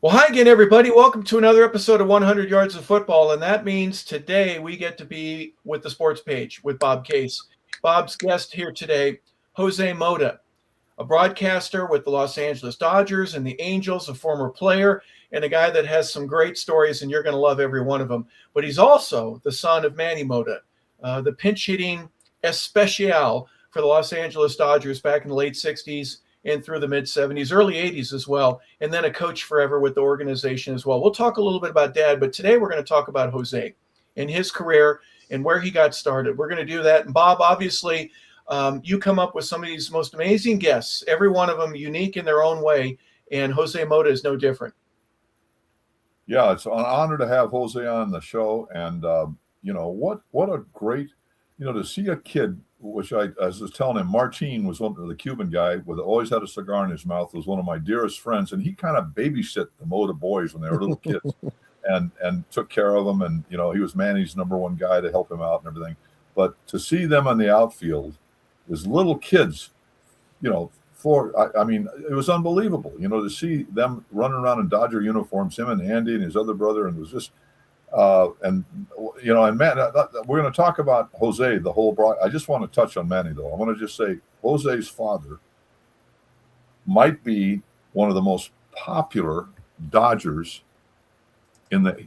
Well, hi again, everybody. Welcome to another episode of 100 Yards of Football. And that means today we get to be with the sports page with Bob Case. Bob's guest here today, Jose Mota, a broadcaster with the Los Angeles Dodgers and the Angels, a former player, and a guy that has some great stories, and you're going to love every one of them. But he's also the son of Manny Mota, the pinch hitting especial for the Los Angeles Dodgers back in the late 60s and through the mid 70s, early 80s as well, and then a coach forever with the organization as well. We'll talk a little bit about Dad, but today we're going to talk about Jose and his career and where he got started. We're going to do that. And Bob, obviously, you come up with some of these most amazing guests, every one of them unique in their own way, and Jose Mota is no different. Yeah, it's an honor to have Jose on the show, and what a great, to see a kid, which I was telling him, Martin was one of the Cuban guy with always had a cigar in his mouth, was one of my dearest friends, and he kind of babysit the Mota boys when they were little kids, and took care of them, and he was Manny's number one guy to help him out and everything. But to see them on the outfield as little kids, I mean, it was unbelievable, to see them running around in Dodger uniforms, him and Andy and his other brother, and it was just, and man, we're going to talk about Jose, the whole broad. I just want to touch on Manny, though. I want to just say Jose's father might be one of the most popular Dodgers in the,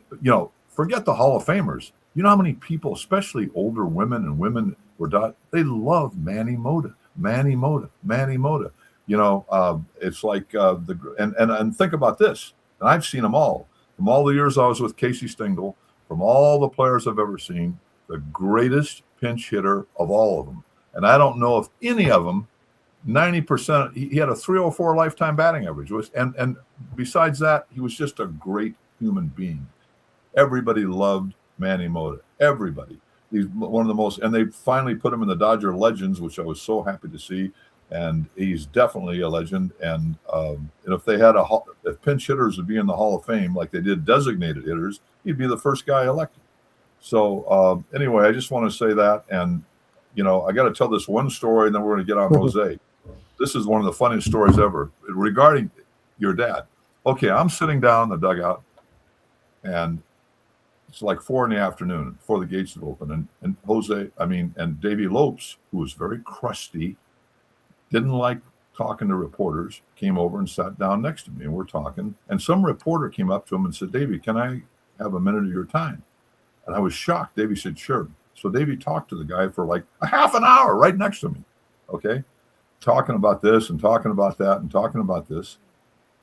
forget the Hall of Famers. You know how many people, especially older women and women, they love Manny Mota, Manny Mota, Manny Mota. It's like and think about this. And I've seen them all from all the years I was with Casey Stengel, from all the players I've ever seen, the greatest pinch hitter of all of them. And I don't know if any of them, 90%, he had a 304 lifetime batting average. And besides that, he was just a great human being. Everybody loved Manny Mota. Everybody. He's one of the most, and they finally put him in the Dodger Legends, which I was so happy to see. And he's definitely a legend. And if they had if pinch hitters would be in the Hall of Fame like they did designated hitters, he'd be the first guy elected. So anyway, I just want to say that. And, I got to tell this one story, and then we're going to get on Jose. This is one of the funniest stories ever regarding your dad. Okay, I'm sitting down in the dugout, and it's like 4 p.m. before the gates had opened. And Davey Lopes, who was very crusty, didn't like talking to reporters, came over and sat down next to me, and we're talking. And some reporter came up to him and said, "Davey, can I have a minute of your time?" And I was shocked. Davey said, "Sure." So Davey talked to the guy for like a half an hour right next to me, okay, talking about this and talking about that and talking about this.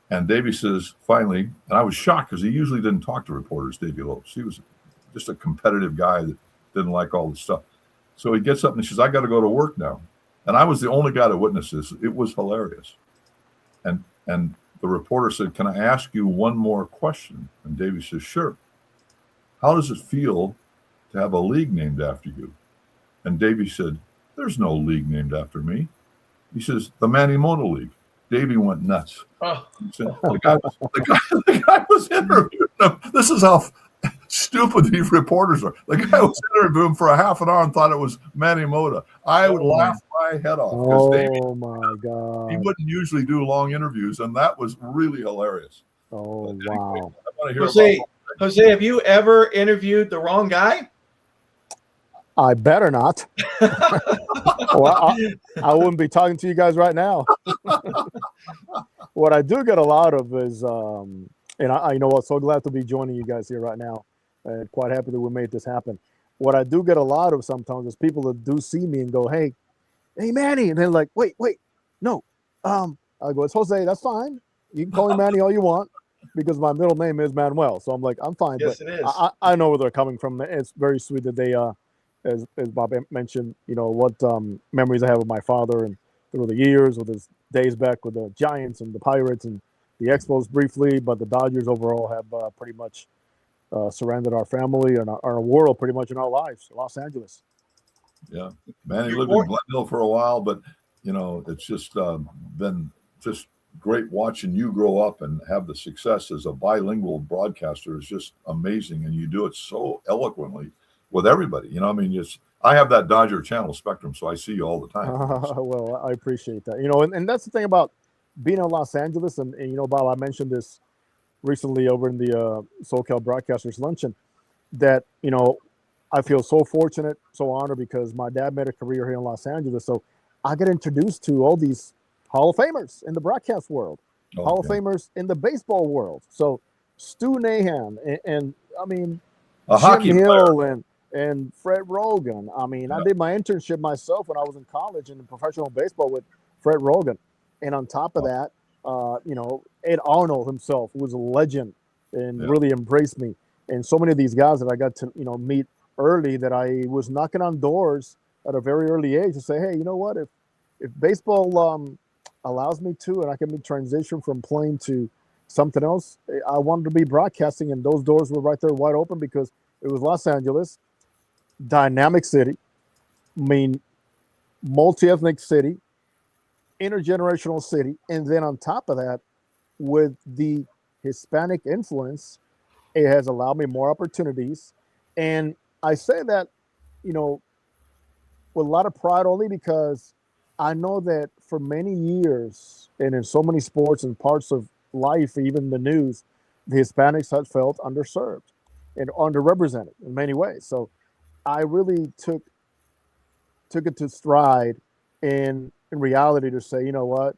And Davey says, finally, and I was shocked because he usually didn't talk to reporters, Davey Lopes. He was just a competitive guy that didn't like all this stuff. So he gets up and he says, "I got to go to work now." And I was the only guy to witness this. It was hilarious. And the reporter said, "Can I ask you one more question?" And Davey says, "Sure. How does it feel to have a league named after you?" And Davey said, "There's no league named after me." He says, "The Manny Mota League." Davey went nuts. Oh. He said, the guy was interviewing him. This is how stupid these reporters are. The guy was interviewing him for a half an hour and thought it was Manny Mota. I would laugh my head off. Oh, my God. He wouldn't usually do long interviews, and that was really hilarious. Oh, Anyway, wow. I want to hear Jose, have you ever interviewed the wrong guy? I better not. Well, I wouldn't be talking to you guys right now. What I do get a lot of is, and I know I'm so glad to be joining you guys here right now, and quite happy that we made this happen. What I do get a lot of sometimes is people that do see me and go, hey, Manny. And they're like, wait, no. I go, "It's Jose. That's fine. You can call me Manny all you want because my middle name is Manuel." So I'm like, I'm fine. Yes, but it is. I know where they're coming from. It's very sweet that they, as Bob mentioned, what memories I have of my father and through the years with his days back with the Giants and the Pirates and the Expos briefly, but the Dodgers overall have pretty much surrounded our family and our world pretty much in our lives, Los Angeles. Yeah, Manny lived in Glendale for a while, but it's just been just great watching you grow up and have the success as a bilingual broadcaster is just amazing, and you do it so eloquently with everybody. I have that Dodger channel Spectrum, so I see you all the time. Well, I appreciate that. And that's the thing about being in Los Angeles, and Bob, I mentioned this recently over in the SoCal Broadcasters Luncheon that, I feel so fortunate, so honored because my dad made a career here in Los Angeles. So I got introduced to all these Hall of Famers in the broadcast world, Hall of Famers in the baseball world. So Stu Nahan and I mean, A Jim hockey Hill player. and Fred Rogan. I mean, I did my internship myself when I was in college in professional baseball with Fred Rogan. And on top of that, Ed Arnold himself, who was a legend and really embraced me. And so many of these guys that I got to, meet early that I was knocking on doors at a very early age to say, hey, you know what? If baseball allows me to, and I can transition from playing to something else, I wanted to be broadcasting, and those doors were right there wide open because it was Los Angeles, dynamic city, multi-ethnic city, intergenerational city, and then on top of that, with the Hispanic influence, it has allowed me more opportunities. And I say that, with a lot of pride only because I know that for many years and in so many sports and parts of life, even the news, the Hispanics have felt underserved and underrepresented in many ways. So I really took it to stride in reality to say, you know what,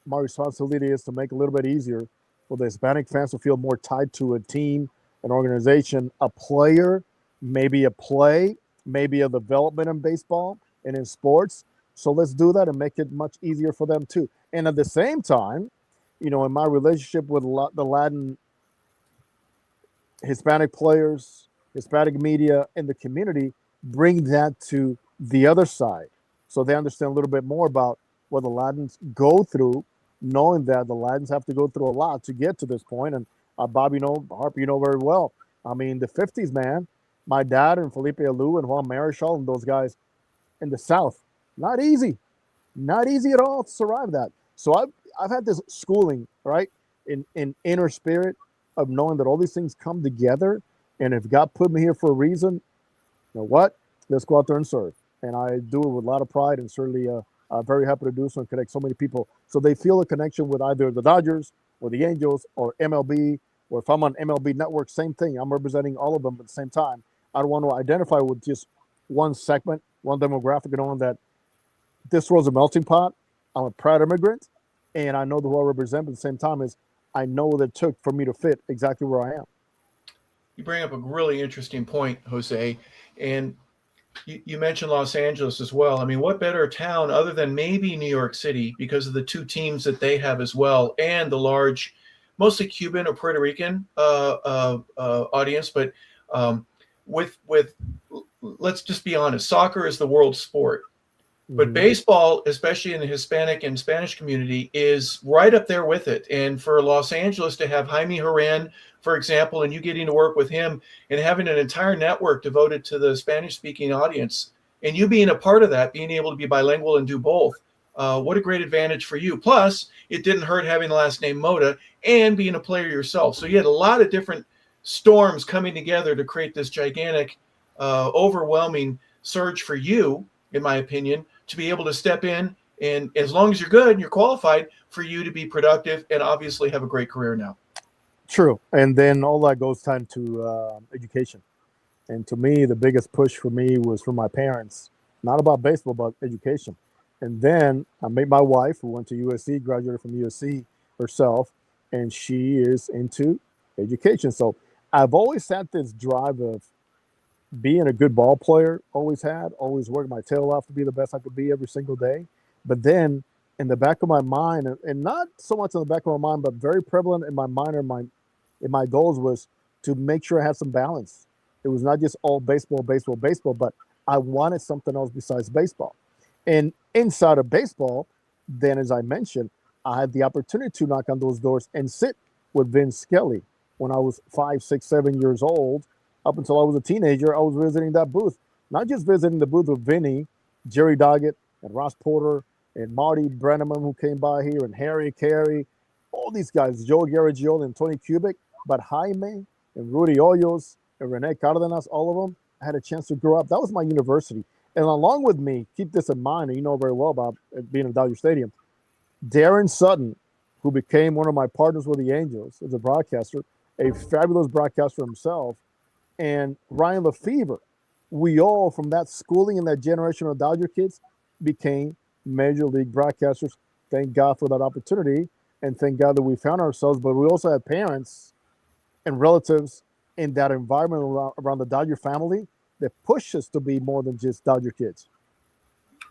my responsibility is to make it a little bit easier for the Hispanic fans to feel more tied to a team, an organization, a player, maybe a play, maybe a development in baseball and in sports. So let's do that and make it much easier for them too. And at the same time, in my relationship with the Latin Hispanic players, Hispanic media, and the community, bring that to the other side. So they understand a little bit more about what the Latins go through, knowing that the Latins have to go through a lot to get to this point. And Bob, Harper, very well. I mean, the 50s, man, my dad and Felipe Alou and Juan Marichal and those guys in the South, not easy at all to survive that. So I've had this schooling, right, in inner spirit of knowing that all these things come together. And if God put me here for a reason, you know what? Let's go out there and serve. And I do it with a lot of pride and certainly very happy to do so and connect so many people. So they feel a connection with either the Dodgers or the Angels or MLB, or if I'm on MLB Network, same thing. I'm representing all of them at the same time. I don't want to identify with just one segment, one demographic, knowing that this world's a melting pot. I'm a proud immigrant, and I know who I represent, but at the same time is I know what it took for me to fit exactly where I am. You bring up a really interesting point, Jose, and you mentioned Los Angeles as well. I mean, what better town other than maybe New York City because of the two teams that they have as well and the large, mostly Cuban or Puerto Rican audience. But with let's just be honest, soccer is the world sport. But baseball, especially in the Hispanic and Spanish community, is right up there with it. And for Los Angeles to have Jaime Herrán, for example, and you getting to work with him and having an entire network devoted to the Spanish-speaking audience, and you being a part of that, being able to be bilingual and do both, what a great advantage for you. Plus, it didn't hurt having the last name Mota and being a player yourself. So you had a lot of different storms coming together to create this gigantic, overwhelming surge for you, in my opinion, to be able to step in, and as long as you're good and you're qualified, for you to be productive and obviously have a great career now. True. And then all that goes time to education. And to me, the biggest push for me was from my parents, not about baseball, but education. And then I met my wife, who went to USC, graduated from USC herself, and she is into education. So I've always had this drive of being a good ball player, always working my tail off to be the best I could be every single day. But then in the back of my mind, and not so much in the back of my mind, but very prevalent in my mind and in my goals was to make sure I had some balance. It was not just all baseball, but I wanted something else besides baseball. And inside of baseball, then as I mentioned, I had the opportunity to knock on those doors and sit with Vince Skelly when I was 5, 6, 7 years old. Up until I was a teenager, I was visiting that booth. Not just visiting the booth with Vinny, Jerry Doggett, and Ross Porter, and Marty Brenneman, who came by here, and Harry Carey, all these guys, Joe Garagiola and Tony Kubik, but Jaime and Rudy Hoyos and Rene Cardenas, all of them, I had a chance to grow up. That was my university. And along with me, keep this in mind, and you know very well about being in Dodger Stadium, Darren Sutton, who became one of my partners with the Angels as a broadcaster, a fabulous broadcaster himself, and Ryan Lefevre. We all, from that schooling and that generation of Dodger kids, became major league broadcasters. Thank God for that opportunity, and thank God that we found ourselves. But we also had parents and relatives in that environment around the Dodger family that pushed us to be more than just Dodger kids.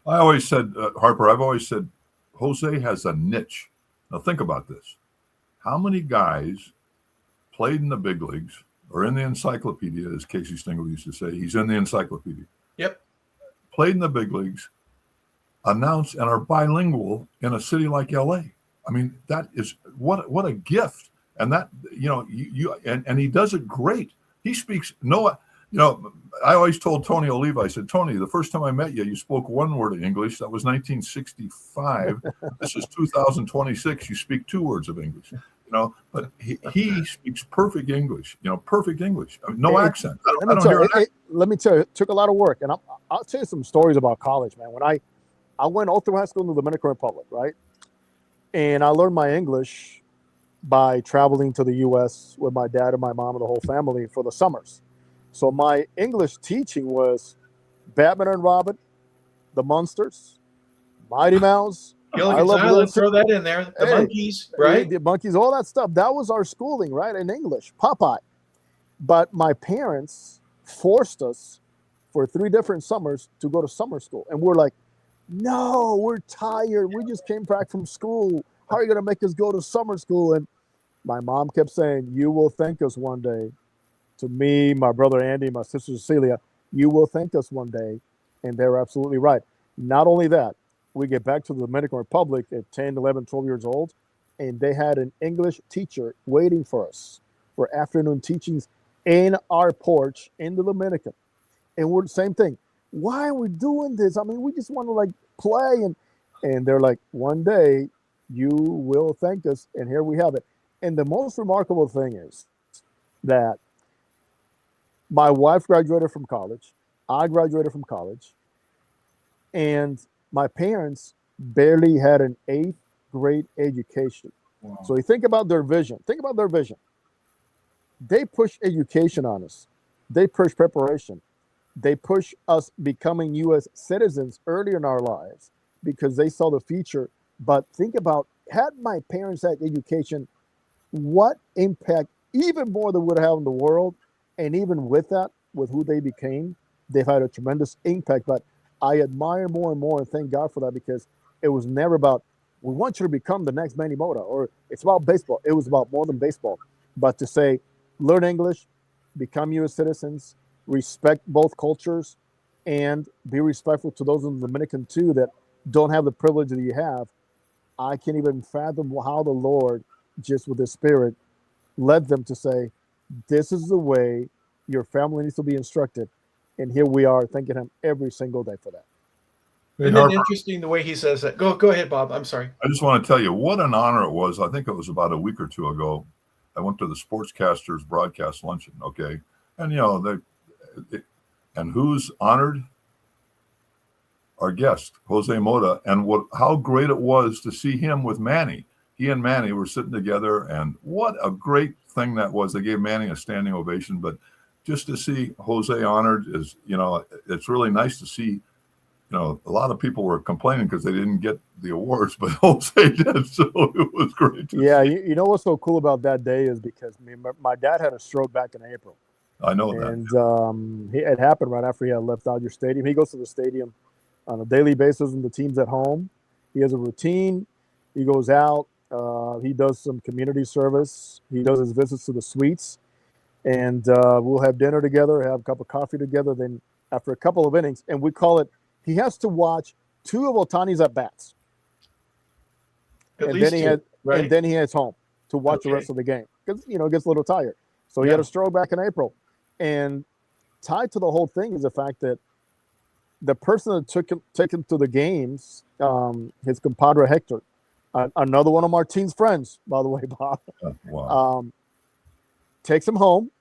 I always said, Harper, I've always said, Jose has a niche. Now think about this. How many guys played in the big leagues or in the encyclopedia, as Casey Stengel used to say? He's in the encyclopedia. Yep. Played in the big leagues, announced, and are bilingual in a city like LA. I mean, that is what a gift. And that, and he does it great. He speaks I always told Tony Oliva, I said, Tony, the first time I met you, you spoke one word of English. That was 1965. This is 2026. You speak two words of English, but he speaks perfect English, perfect English. I mean, no accent. Let me tell you, it took a lot of work. And I'll tell you some stories about college, man. When I went all through high school in the Dominican Republic, right? And I learned my English by traveling to the U.S. with my dad and my mom and the whole family for the summers. So my English teaching was Batman and Robin, the Munsters, Mighty Mouse. Gilligan's Island, throw that in there. The Monkeys, right? The Monkeys, all that stuff. That was our schooling, right, in English, Popeye. But my parents forced us for 3 different summers to go to summer school. And we're like, no, we're tired. We just came back from school. How are you going to make us go to summer school? And my mom kept saying, you will thank us one day. To me, my brother Andy, my sister Cecilia, you will thank us one day. And they're absolutely right. Not only that, we get back to the Dominican Republic at 10, 11, 12 years old, and they had an English teacher waiting for us for afternoon teachings in our porch in the Dominican. And we're the same thing. Why are we doing this? I mean, we just want to play. And they're like, one day you will thank us. And here we have it. And the most remarkable thing is that my wife graduated from college. I graduated from college. And my parents barely had an 8th grade education. Wow. So you think about their vision. They push education on us. They push preparation. They push us becoming U.S. citizens earlier in our lives because they saw the future. But think about, had my parents had education, what impact, even more than would have in the world. And even with that, with who they became, they've had a tremendous impact. But I admire more and more, and thank God for that, because it was never about, we want you to become the next Manny Mota, or it's about baseball. It was about more than baseball. But to say, learn English, become U.S. citizens, respect both cultures, and be respectful to those in the Dominican too that don't have the privilege that you have. I can't even fathom how the Lord, just with His Spirit, led them to say, this is the way your family needs to be instructed. And here we are thanking Him every single day for that. Isn't it interesting the way he says that? Go ahead, Bob. I'm sorry. I just want to tell you what an honor it was. I think it was about a week or two ago. I went to the Sportscasters broadcast luncheon, okay? And, and who's honored? Our guest, Jose Mota. And how great it was to see him with Manny. He and Manny were sitting together, and what a great thing that was. They gave Manny a standing ovation, but just to see Jose honored is, it's really nice to see. A lot of people were complaining because they didn't get the awards, but Jose did, so it was great. You know what's so cool about that day is because my dad had a stroke back in April. I know that. And it happened right after he had left Dodger Stadium. He goes to the stadium on a daily basis when the team's at home. He has a routine. He goes out. He does some community service. He does his visits to the suites. And we'll have dinner together, have a cup of coffee together. Then after a couple of innings, and we call it, he has to watch 2 of Ohtani's at-bats. And then he heads home to watch the rest of the game because, it gets a little tired. So he had a stroke back in April. And tied to the whole thing is the fact that the person that took him to the games, his compadre Hector, another one of Martine's friends, by the way, Bob, takes him home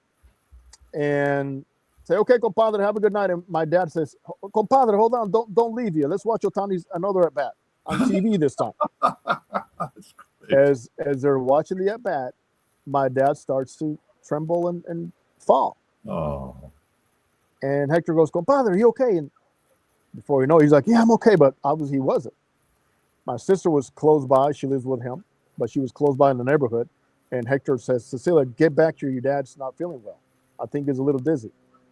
and say, okay, compadre, have a good night. And my dad says, compadre, hold on, don't leave you. Let's watch Ohtani's another at bat on TV this time. As they're watching the at bat, my dad starts to tremble and fall. Oh, And Hector goes, "Father, are you okay?" And before you know, he's like, "Yeah, I'm okay," but obviously he wasn't. My sister was close by; she lives with him, but she was close by in the neighborhood. And Hector says, "Cecilia, get back here. Your dad's not feeling well. I think he's a little dizzy."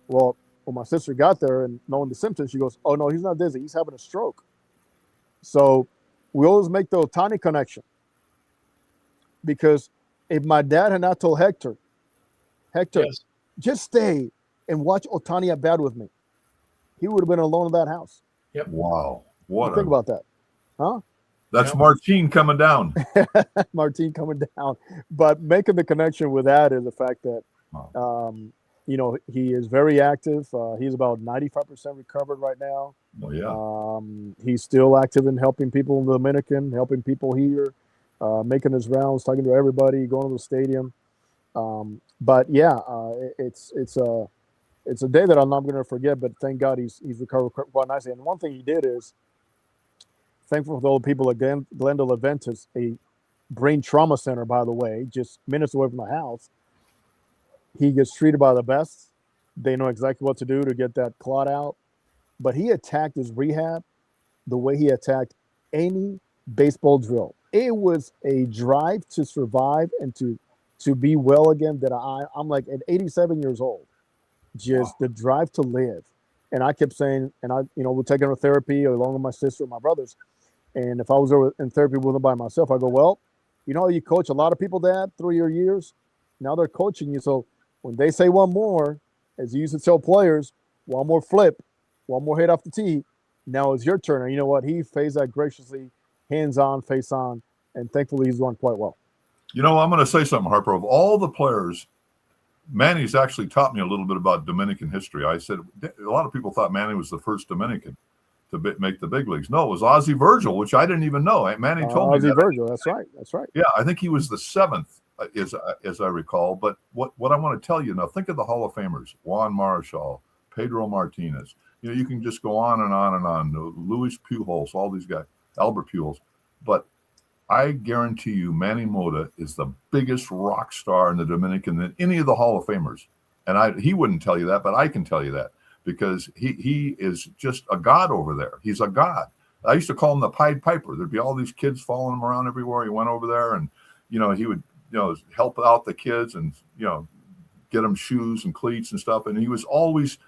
Well, when my sister got there and knowing the symptoms, she goes, "Oh no, he's not dizzy. He's having a stroke." So we always make the Otani connection, because if my dad had not told Hector, Yes. just stay and watch Otani at bat with me, he would have been alone in that house. wow. Think about that, huh? That's Yep. Martine coming down. Martine coming down. But making the connection with that is the fact that, Wow. he is very active. He's about 95% recovered right now. Oh, yeah. He's still active in helping people in the Dominican, helping people here, making his rounds, talking to everybody, going to the stadium. But yeah, it's a day that I'm not going to forget. But thank God he's recovered quite nicely. And one thing he did is, thankful for all the people at Glendale Adventist, a brain trauma center, by the way, just minutes away from the house. He gets treated by the best. They know exactly what to do to get that clot out. But he attacked his rehab the way he attacked any baseball drill. It was a drive to survive and to be well again that I'm like, at 87 years old, just the drive to live. And I kept saying, and we're taking her therapy along with my sister and my brothers. And if I was there in therapy with them by myself, I go, well, you coach a lot of people, Dad, through your years. Now they're coaching you. So when they say one more, as you used to tell players, one more flip, one more hit off the tee, now it's your turn. And you know what? He faced that graciously, hands on, face on, and thankfully he's doing quite well. I'm going to say something, Harper. Of all the players, Manny's actually taught me a little bit about Dominican history. I said a lot of people thought Manny was the first Dominican to make the big leagues. No, it was Ozzie Virgil, which I didn't even know. Manny told me Ozzie Virgil, that's right. Yeah, I think he was the seventh, as I recall. But what I want to tell you now, think of the Hall of Famers: Juan Marichal, Pedro Martinez. You can just go on and on and on. Luis Pujols, all these guys, Albert Pujols. But I guarantee you, Manny Mota is the biggest rock star in the Dominican than any of the Hall of Famers. And he wouldn't tell you that, but I can tell you that, because he is just a god over there. He's a god. I used to call him the Pied Piper. There'd be all these kids following him around everywhere. He went over there, and he would help out the kids and get them shoes and cleats and stuff. And he was always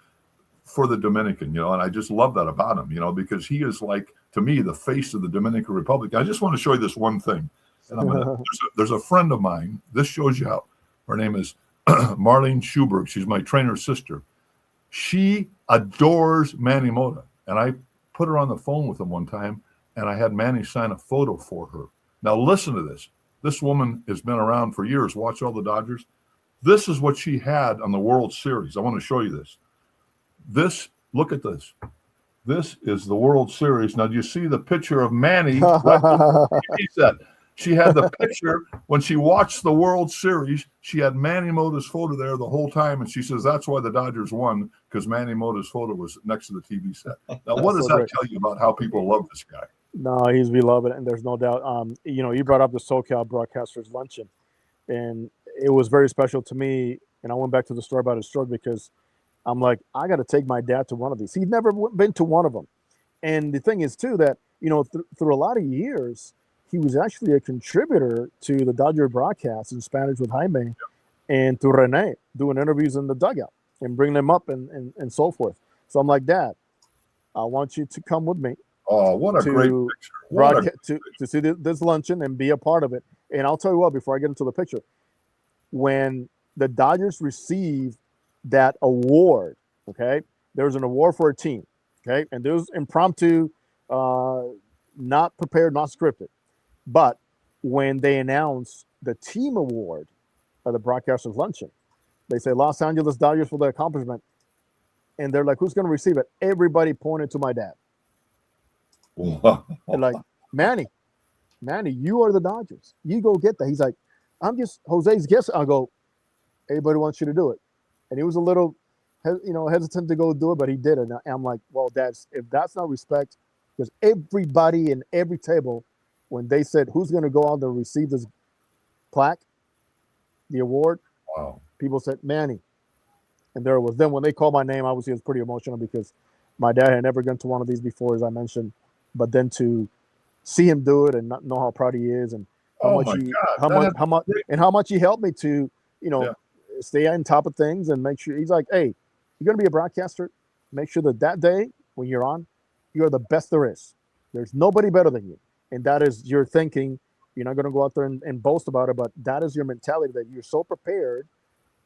for the Dominican, and I just love that about him, because he is, like, to me, the face of the Dominican Republic. I just want to show you this one thing. And there's a friend of mine. This shows you how. Her name is Marlene Schuberg. She's my trainer's sister. She adores Manny Mota. And I put her on the phone with him one time, and I had Manny sign a photo for her. Now listen to this. This woman has been around for years. Watch all the Dodgers. This is what she had on the World Series. I want to show you this. Look at this. This is the World Series. Now, do you see the picture of Manny? He said she had the picture when she watched the World Series. She had Manny Mota's photo there the whole time, and she says that's why the Dodgers won, because Manny Mota's photo was next to the TV set. Now, what does that tell you about how people love this guy? No, he's beloved, and there's no doubt. You brought up the SoCal Broadcasters Luncheon, and it was very special to me. And I went back to the story about his stroke because I'm like, I got to take my dad to one of these. He'd never been to one of them. And the thing is, too, that, through a lot of years, he was actually a contributor to the Dodger broadcast in Spanish with Jaime and to Rene, doing interviews in the dugout and bring them up and so forth. So I'm like, Dad, I want you to come with me. Oh, what a great picture. To see this luncheon and be a part of it. And I'll tell you what, before I get into the picture, when the Dodgers received that award, okay, there was an award for a team, okay, and there was impromptu, not prepared, not scripted. But when they announced the team award of the Broadcasters Luncheon, they say Los Angeles Dodgers for their accomplishment, and they're like, who's going to receive it? Everybody pointed to my dad. And like, Manny, you are the Dodgers. You go get that. He's like, I'm just Jose's guest. I'll go, everybody wants you to do it. And he was a little, hesitant to go do it, but he did it. And I'm like, well, if that's not respect, because everybody in every table when they said who's going to go out and receive this plaque, the award, Wow. people said Manny. And there it was. Then when they called my name, obviously it was pretty emotional because my dad had never gone to one of these before, as I mentioned. But then to see him do it and not know how proud he is and how much he helped me to, stay on top of things and make sure. He's like, hey, you're going to be a broadcaster. Make sure that day when you're on, you're the best there is. There's nobody better than you. And that is your thinking. You're not going to go out there and boast about it, but that is your mentality, that you're so prepared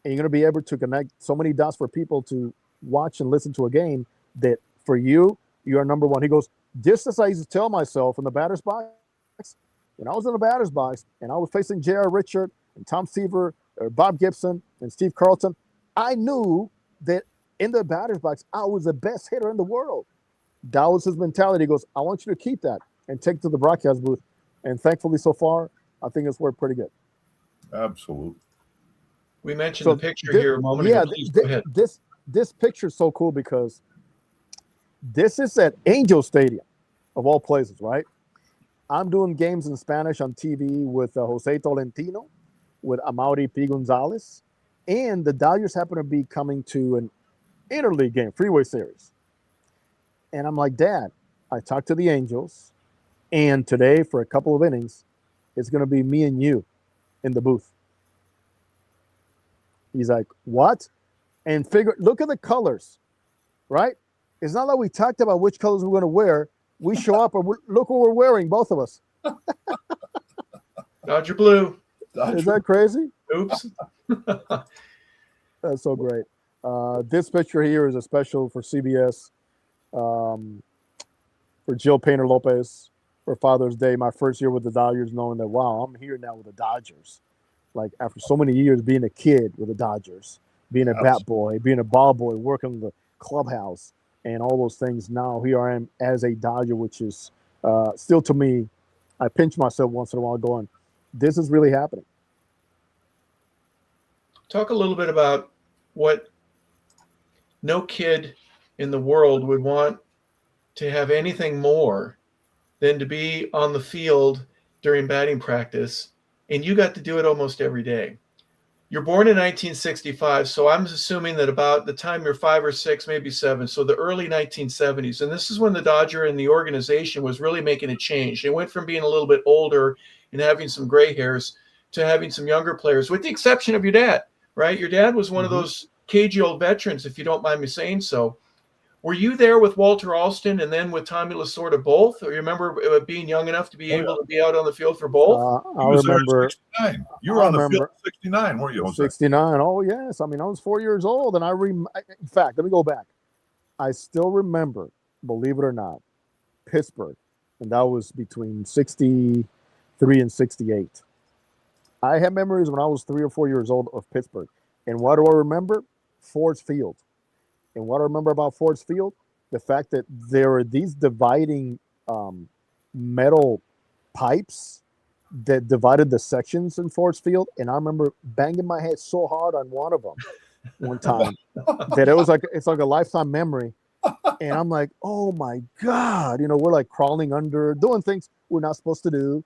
and you're going to be able to connect so many dots for people to watch and listen to a game that for you, you are number one. He goes, just as I used to tell myself in the batter's box, when I was in the batter's box and I was facing J.R. Richard and Tom Seaver or Bob Gibson and Steve Carlton, I knew that in the batter's box, I was the best hitter in the world. That was his mentality. He goes, I want you to keep that and take it to the broadcast booth. And thankfully, so far, I think it's worked pretty good. Absolutely. We mentioned the picture here a moment ago. Please go ahead. This picture is so cool because this is at Angel Stadium, of all places, right? I'm doing games in Spanish on TV with Jose Tolentino, with Amaury P. Gonzalez, and the Dodgers happen to be coming to an interleague game, Freeway Series. And I'm like, Dad, I talked to the Angels, and today for a couple of innings, it's going to be me and you in the booth. He's like, what? And look at the colors, right? It's not like we talked about which colors we're going to wear. We show up and look what we're wearing, both of us. Dodger blue. Is that crazy? Oops. That's so great. This picture here is a special for CBS, for Jill Painter Lopez for Father's Day. My first year with the Dodgers, knowing that, wow, I'm here now with the Dodgers. Like after so many years being a kid with the Dodgers, being a bat boy, being a ball boy, working in the clubhouse and all those things. Now here I am as a Dodger, which is still to me, I pinch myself once in a while going, this is really happening. Talk a little bit about what no kid in the world would want to have anything more than to be on the field during batting practice, and you got to do it almost every day. You're born in 1965, so I'm assuming that about the time you're 5 or 6, maybe 7, so the early 1970s. And this is when the Dodger and the organization was really making a change. It went from being a little bit older and having some gray hairs to having some younger players, with the exception of your dad, right? Your dad was one of those cagey old veterans, if you don't mind me saying so. Were you there with Walter Alston and then with Tommy Lasorda both? Or you remember being young enough to be able to be out on the field for both? I remember. 69. You were on the field in 69, weren't you? 69. Oh, yes. I mean, I was 4 years old. And in fact, let me go back. I still remember, believe it or not, Pittsburgh. And that was between 63 and 68. I have memories when I was 3 or 4 years old of Pittsburgh. And what do I remember? Ford's Field. And what I remember about Ford's Field, the fact that there are these dividing metal pipes that divided the sections in Ford's Field. And I remember banging my head so hard on one of them one time that it's like a lifetime memory. And I'm like, oh my God, we're like crawling under, doing things we're not supposed to do.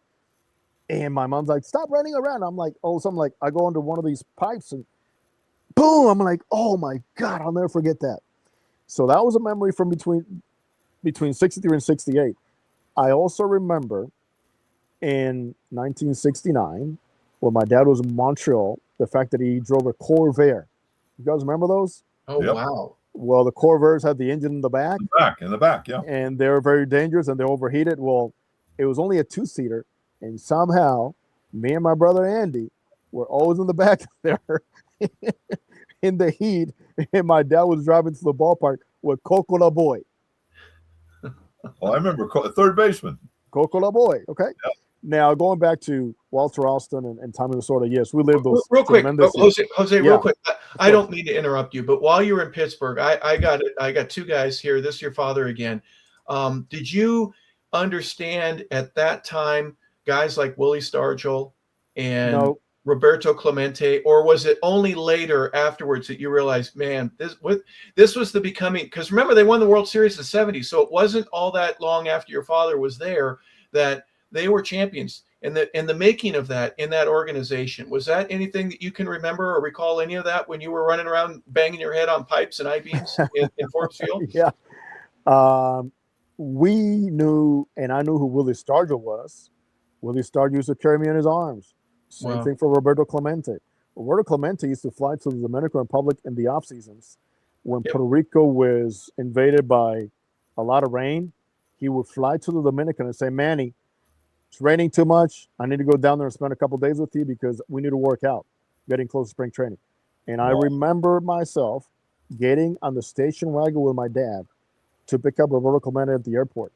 And my mom's like, stop running around. I'm like, oh, so I'm like, I go under one of these pipes and boom, I'm like, oh my God, I'll never forget that. So that was a memory from between 63 and 68. I also remember in 1969, when my dad was in Montreal, the fact that he drove a Corvair. You guys remember those? Oh, yep. Wow. Well, the Corvairs had the engine in the back. In the back, yeah. And they were very dangerous and they overheated. Well, it was only a 2-seater. And somehow, me and my brother Andy were always in the back there in the heat. And my dad was driving to the ballpark with Coco La Boy. Well, I remember third baseman. Coco La Boy, okay? Yep. Now, going back to Walter Alston and Tommy Lasorda, yes, we lived those. Real quick, Jose, real quick. I Sure. don't mean to interrupt you, but while you were in Pittsburgh, I got two guys here. This is your father again. Did you understand at that time guys like Willie Stargell and Roberto Clemente, or was it only later afterwards that you realized, man, this was the becoming? Because remember, they won the World Series in the 70s, so it wasn't all that long after your father was there that they were champions. And the making of that in that organization, was that anything that you can remember or recall any of that when you were running around banging your head on pipes and I-beams in Forbes Field? Yeah. We knew, and I knew who Willie Stargell was. Willie Stargell used to carry me in his arms. Same Wow. thing for Roberto Clemente. Roberto Clemente used to fly to the Dominican Republic in the off seasons when Yep. Puerto Rico was invaded by a lot of rain. He would fly to the Dominican and say, Manny, it's raining too much. I need to go down there and spend a couple days with you because we need to work out, getting close to spring training. And I remember myself getting on the station wagon with my dad to pick up Roberto Clemente at the airport.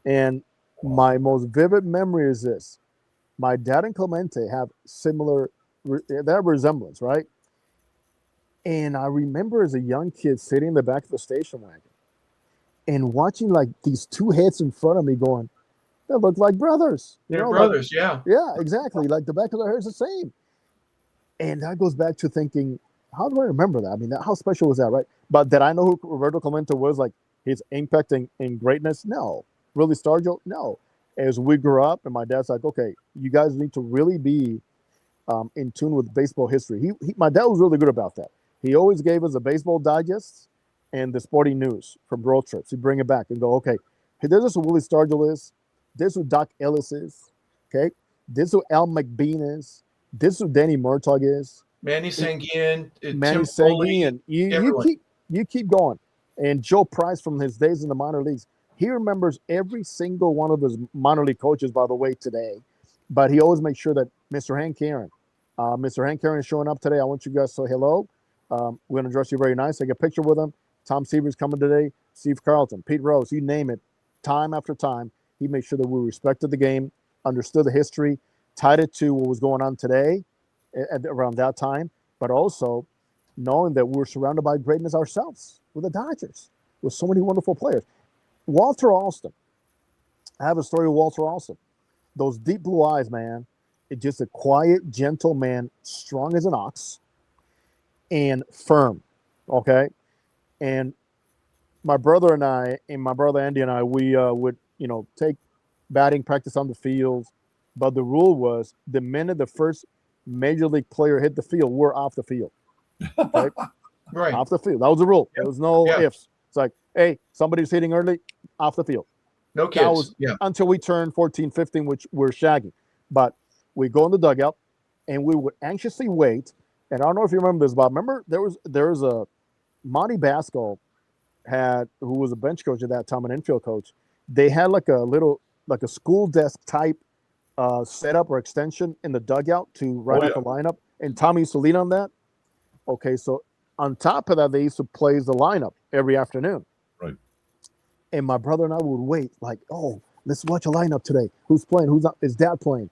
And my most vivid memory is this. My dad and Clemente have that resemblance, right? And I remember as a young kid sitting in the back of the station wagon and watching like these two heads in front of me going, they look like brothers. They're brothers, yeah. Yeah, exactly. Like the back of their hair is the same. And that goes back to thinking, how do I remember that? I mean, how special was that, right? But did I know who Roberto Clemente was, like his impact and greatness? No. Really, Stargell? No. As we grew up, and my dad's like, okay, you guys need to really be in tune with baseball history. My dad was really good about that. He always gave us a baseball digest and the sporting news from road trips. He'd bring it back and go, okay, hey, this is who Willie Stargell is. This is who Doc Ellis is. Okay. This is who Al McBean is. This is who Danny Murtaugh is. Manny Sanguin, Manny Tim Sanguin, Foley, and you keep going. And Joe Price from his days in the minor leagues. He remembers every single one of his minor league coaches, by the way, today. But he always makes sure that Mr. Hank Aaron is showing up today. I want you guys to say hello. We're going to dress you very nice. Take a picture with him. Tom Seaver's coming today. Steve Carlton, Pete Rose, you name it. Time after time, he made sure that we respected the game, understood the history, tied it to what was going on today around that time, but also knowing that we were surrounded by greatness ourselves with the Dodgers, with so many wonderful players. Walter Alston. I have a story of Walter Alston. Those deep blue eyes, man. It's just a quiet, gentle man, strong as an ox, and firm. Okay? And my brother and I, and my brother Andy and I, we would, take batting practice on the field. But the rule was the minute the first major league player hit the field, we're off the field. Okay? Right. Off the field. That was the rule. Yep. There was no Yeah. ifs. It's like, hey, somebody's hitting early, off the field. No That kids. was Yeah. until we turned 14, 15, which we're shagging. But we go in the dugout and we would anxiously wait. And I don't know if you remember this, Bob. Remember there was a Monty Basco who was a bench coach at that time, an infield coach. They had like a school desk type setup or extension in the dugout to write out the lineup. And Tommy used to lean on that. Okay, so on top of that, they used to play the lineup every afternoon. Right. And my brother and I would wait, like, oh, let's watch a lineup today. Who's playing? Who's not? Is dad playing?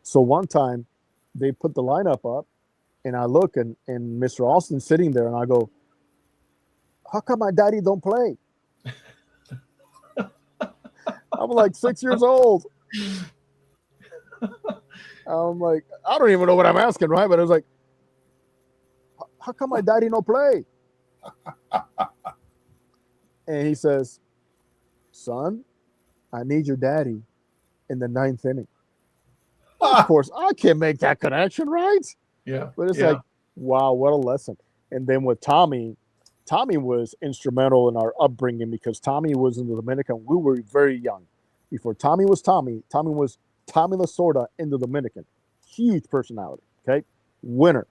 So one time they put the lineup up, and I look, and Mr. Alston's sitting there, and I go, how come my daddy don't play? I'm like 6 years old. I'm like, I don't even know what I'm asking, right? But I was like, how come my daddy don't play? And he says, son, I need your daddy in the 9th inning. Of course, I can't make that connection, right? Yeah. But it's like, wow, what a lesson. And then with Tommy was instrumental in our upbringing because Tommy was in the Dominican. We were very young. Before Tommy was Tommy was Tommy Lasorda in the Dominican. Huge personality, okay? Winner.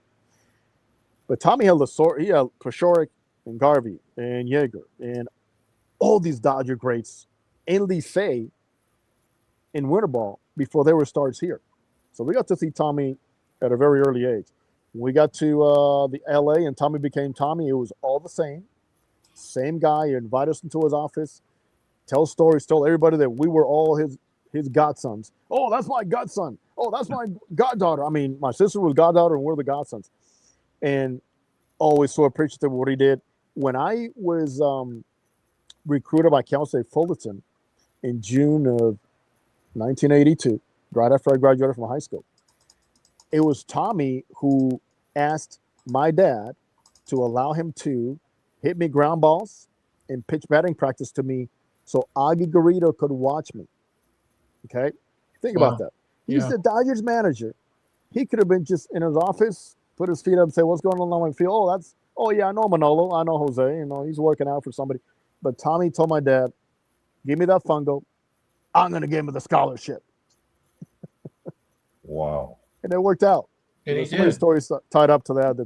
But Tommy had Lasorda, he had Pashoric and Garvey and Yeager and all these Dodger greats in Licey in winter ball before they were stars here. So we got to see Tommy at a very early age. When we got to the LA and Tommy became Tommy, it was all the same. Same guy. He invited us into his office, tell stories, told everybody that we were all his godsons. Oh, that's my godson. Oh, that's my goddaughter. I mean, my sister was goddaughter and we're the godsons. And always so appreciative of what he did. When I was recruited by Cal State Fullerton in June of 1982, right after I graduated from high school, it was Tommy who asked my dad to allow him to hit me ground balls and pitch batting practice to me so Augie Garrido could watch me. Okay? Think about that. He's the Dodgers manager. He could have been just in his office, put his feet up and say, what's going on my field? Oh, yeah, I know Manolo. I know Jose. You know, he's working out for somebody. But Tommy told my dad, give me that fungo. I'm going to give him the scholarship. Wow. And it worked out. And there's so many stories tied up to that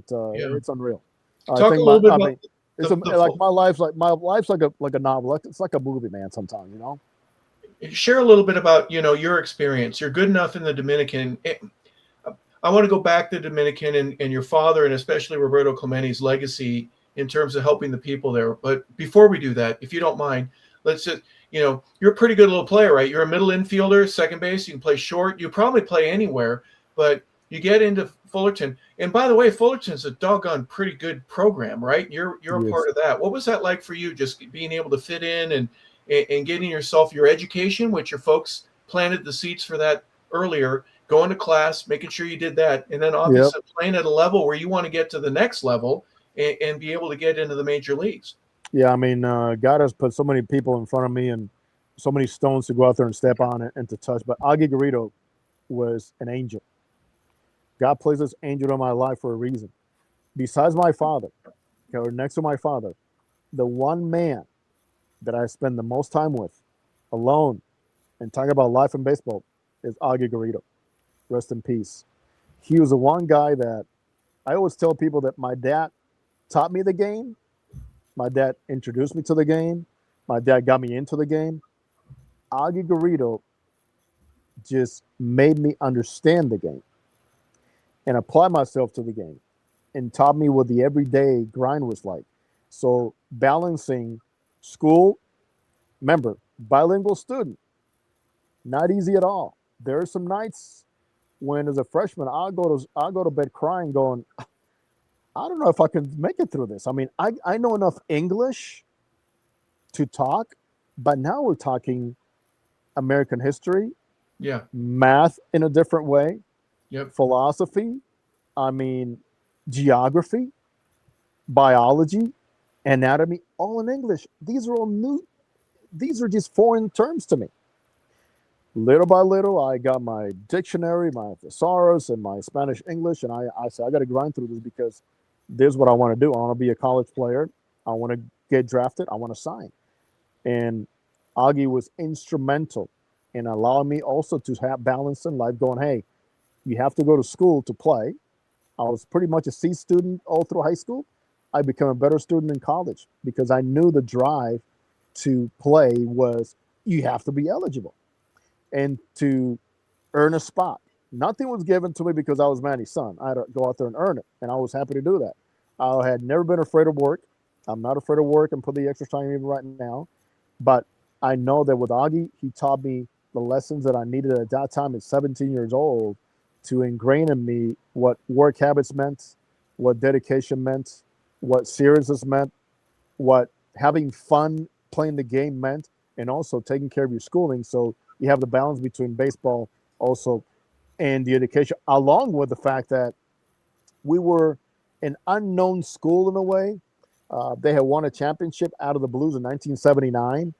it's unreal. Talk a little bit about my life's like a novel. It's like a movie, man. Sometimes, you know. Share a little bit about your experience. You're good enough in the Dominican. I want to go back to the Dominican and your father, and especially Roberto Clemente's legacy in terms of helping the people there. But before we do that, if you don't mind, let's just you're a pretty good little player, right? You're a middle infielder, second base. You can play short. You probably play anywhere, but you get into Fullerton. And by the way, Fullerton's a doggone pretty good program, right? You're a part of that. What was that like for you, just being able to fit in and getting yourself your education, which your folks planted the seeds for that earlier, going to class, making sure you did that, and then obviously playing at a level where you want to get to the next level and be able to get into the major leagues? Yeah, I mean, God has put so many people in front of me and so many stones to go out there and step on and to touch. But Augie Garrido was an angel. God placed this angel in my life for a reason. Besides my father, or next to my father, the one man that I spend the most time with, alone, and talking about life in baseball, is Augie Garrido. Rest in peace. He was the one guy that I always tell people that my dad taught me the game. My dad introduced me to the game. My dad got me into the game. Augie Garrido just made me understand the game and apply myself to the game and taught me what the everyday grind was like. So balancing school, remember, bilingual student, not easy at all. There are some nights when, as a freshman, I'll go to bed crying, going, I don't know if I can make it through this. I mean, I know enough English to talk, but now we're talking American history, math in a different way, philosophy, I mean, geography, biology, anatomy, all in English. These are all new. These are just foreign terms to me. Little by little, I got my dictionary, my thesaurus, and my Spanish English, and I said, I got to grind through this because this is what I want to do. I want to be a college player. I want to get drafted. I want to sign. And Augie was instrumental in allowing me also to have balance in life, going, hey, you have to go to school to play. I was pretty much a C student all through high school. I became a better student in college because I knew the drive to play was you have to be eligible and to earn a spot. Nothing was given to me because I was Manny's son. I had to go out there and earn it, and I was happy to do that. I had never been afraid of work. I'm not afraid of work and put the extra time even right now. But I know that with Augie, he taught me the lessons that I needed at that time at 17 years old to ingrain in me what work habits meant, what dedication meant, what seriousness meant, what having fun playing the game meant, and also taking care of your schooling. So you have the balance between baseball also and the education, along with the fact that we were an unknown school in a way. They had won a championship out of the Blues in 1979,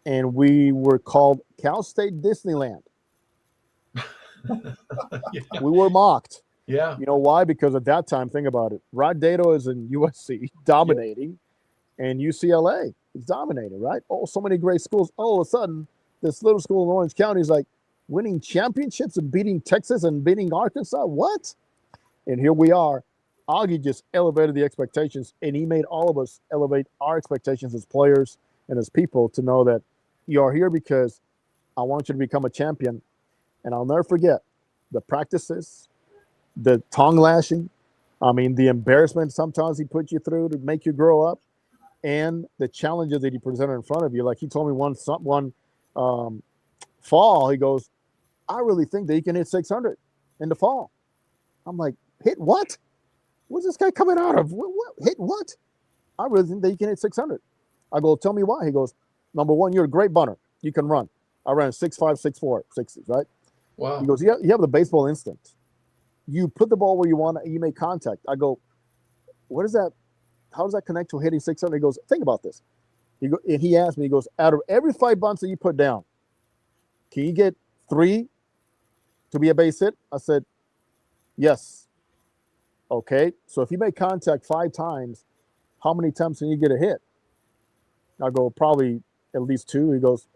and we were called Cal State Disneyland. We were mocked. Yeah. You know why? Because at that time, think about it. Rod Dato is in USC dominating, and UCLA is dominating, right? Oh, so many great schools. All of a sudden, this little school in Orange County is like winning championships and beating Texas and beating Arkansas. What? And here we are. Augie just elevated the expectations, and he made all of us elevate our expectations as players and as people to know that you are here because I want you to become a champion. And I'll never forget the practices, the tongue lashing, I mean, the embarrassment sometimes he put you through to make you grow up, and the challenges that he presented in front of you. Like he told me one fall, he goes, I really think that he can hit 600 in the fall. I'm like, hit what? What's this guy coming out of? What? Hit what? I really think that he can hit 600. I go, tell me why. He goes, number one, you're a great bunter. You can run. I ran 6'5", 6'4", 60s, right? Wow. He goes, you have the baseball instinct. You put the ball where you want it, you make contact. I go, what is that? How does that connect to hitting 600? He goes, think about this. He asked me, he goes, out of every 5 bunts that you put down, can you get 3 to be a base hit? I said, yes. Okay, so if you make contact 5 times, how many times can you get a hit? I go, probably at least 2. He goes,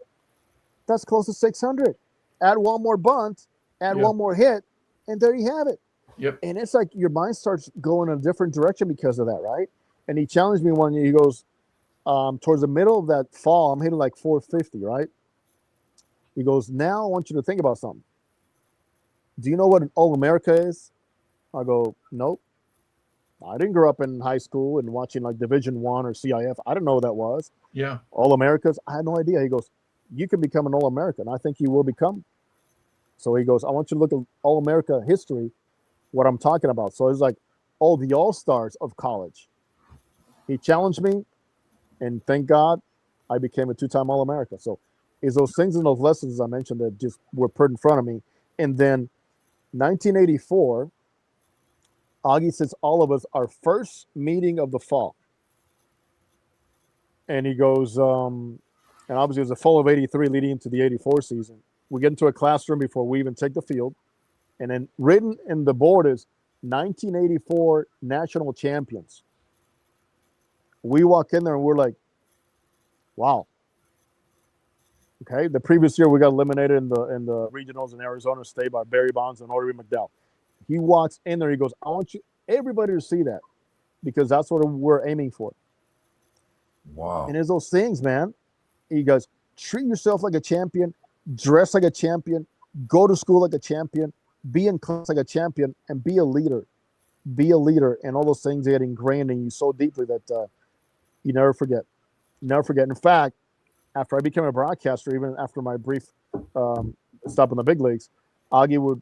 that's close to 600. Add one more bunt, add one more hit, and there you have it. Yep. And it's like your mind starts going in a different direction because of that, right? And he challenged me one year. He goes, towards the middle of that fall, I'm hitting like 450, right? He goes, now I want you to think about something. Do you know what an All-America is? I go, nope. I didn't grow up in high school and watching like Division I or CIF. I didn't know what that was. Yeah. All-Americas, I had no idea. He goes, you can become an All-American. I think you will become. So he goes, I want you to look at All-America history, what I'm talking about. So it's like all the all-stars of college. He challenged me, and thank God I became a 2-time All-America. So it's those things and those lessons I mentioned that just were put in front of me. And then 1984, Augie says all of us, our first meeting of the fall. And he goes, and obviously it was a fall of 83 leading into the 84 season. We get into a classroom before we even take the field. And then written in the board is 1984 national champions. We walk in there and we're like, wow. Okay. The previous year we got eliminated in the regionals in Arizona State by Barry Bonds and Audrey McDowell. He walks in there, he goes, I want you everybody to see that because that's what we're aiming for. Wow. And it's those things, man. He goes, treat yourself like a champion, dress like a champion, go to school like a champion, be in class like a champion, and be a leader. Be a leader. And all those things get ingrained in you so deeply that you never forget. Never forget. In fact, after I became a broadcaster, even after my brief stop in the big leagues, Augie would